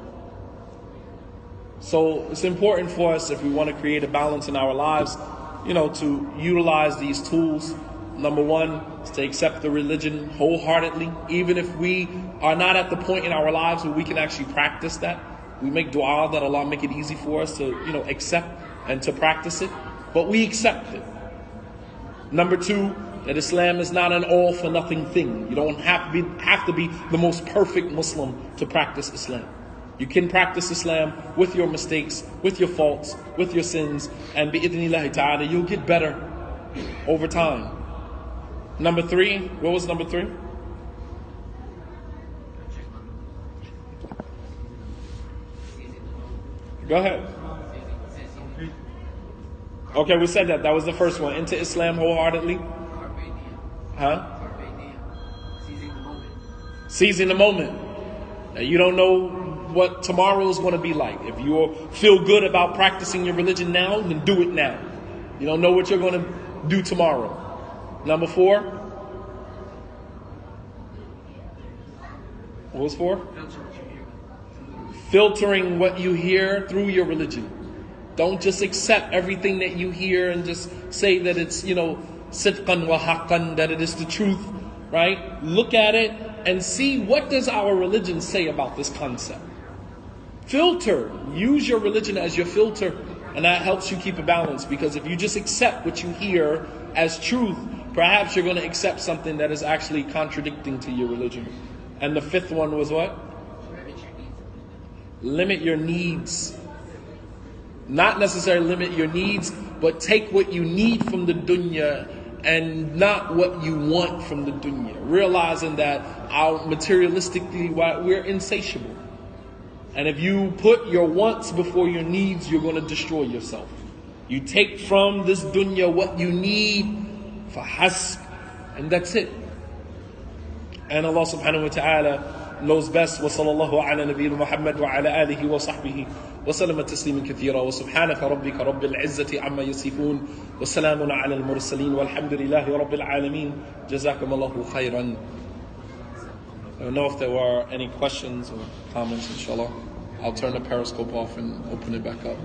So it's important for us, if we want to create a balance in our lives, to utilize these tools. Number one is to accept the religion wholeheartedly, even if we are not at the point in our lives where we can actually practice that. We make dua that Allah make it easy for us to, accept and to practice it, but we accept it. Number two, that Islam is not an all for nothing thing. You don't have to be the most perfect Muslim to practice Islam. You can practice Islam with your mistakes, with your faults, with your sins, and bi'idhnillahi ta'ala, you'll get better over time. Number three, what was number three? Go ahead. Okay, we said that. That was the first one. Into Islam wholeheartedly. Huh? Seizing the moment. Now, you don't know what tomorrow is going to be like. If you feel good about practicing your religion now, then do it now. You don't know what you're going to do tomorrow. Number four. What was four? Filtering what you hear through your religion. Don't just accept everything that you hear and just say that it's, sidqan wa haqqan, that it is the truth, right? Look at it and see, what does our religion say about this concept? Filter. Use your religion as your filter, and that helps you keep a balance. Because if you just accept what you hear as truth, perhaps you're going to accept something that is actually contradicting to your religion. And the fifth one was what? Limit your needs. Not necessarily limit your needs, but take what you need from the dunya and not what you want from the dunya. Realizing that materialistically, we're insatiable. And if you put your wants before your needs, you're going to destroy yourself. You take from this dunya what you need for hasb, and that's it. And Allah subhanahu wa ta'ala knows best. Wa sallallahu ala nabiyyina Muhammad wa ala alihi wa sahbihi wa sallama tasliman kathira wa subhanaka rabbika rabbil izzati amma yasifun wa salamun ala al-mursaleen walhamdulillahi rabbil alameen. Jazakumullahu khairan. I don't know if there were any questions or comments, inshallah. I'll turn the periscope off and open it back up.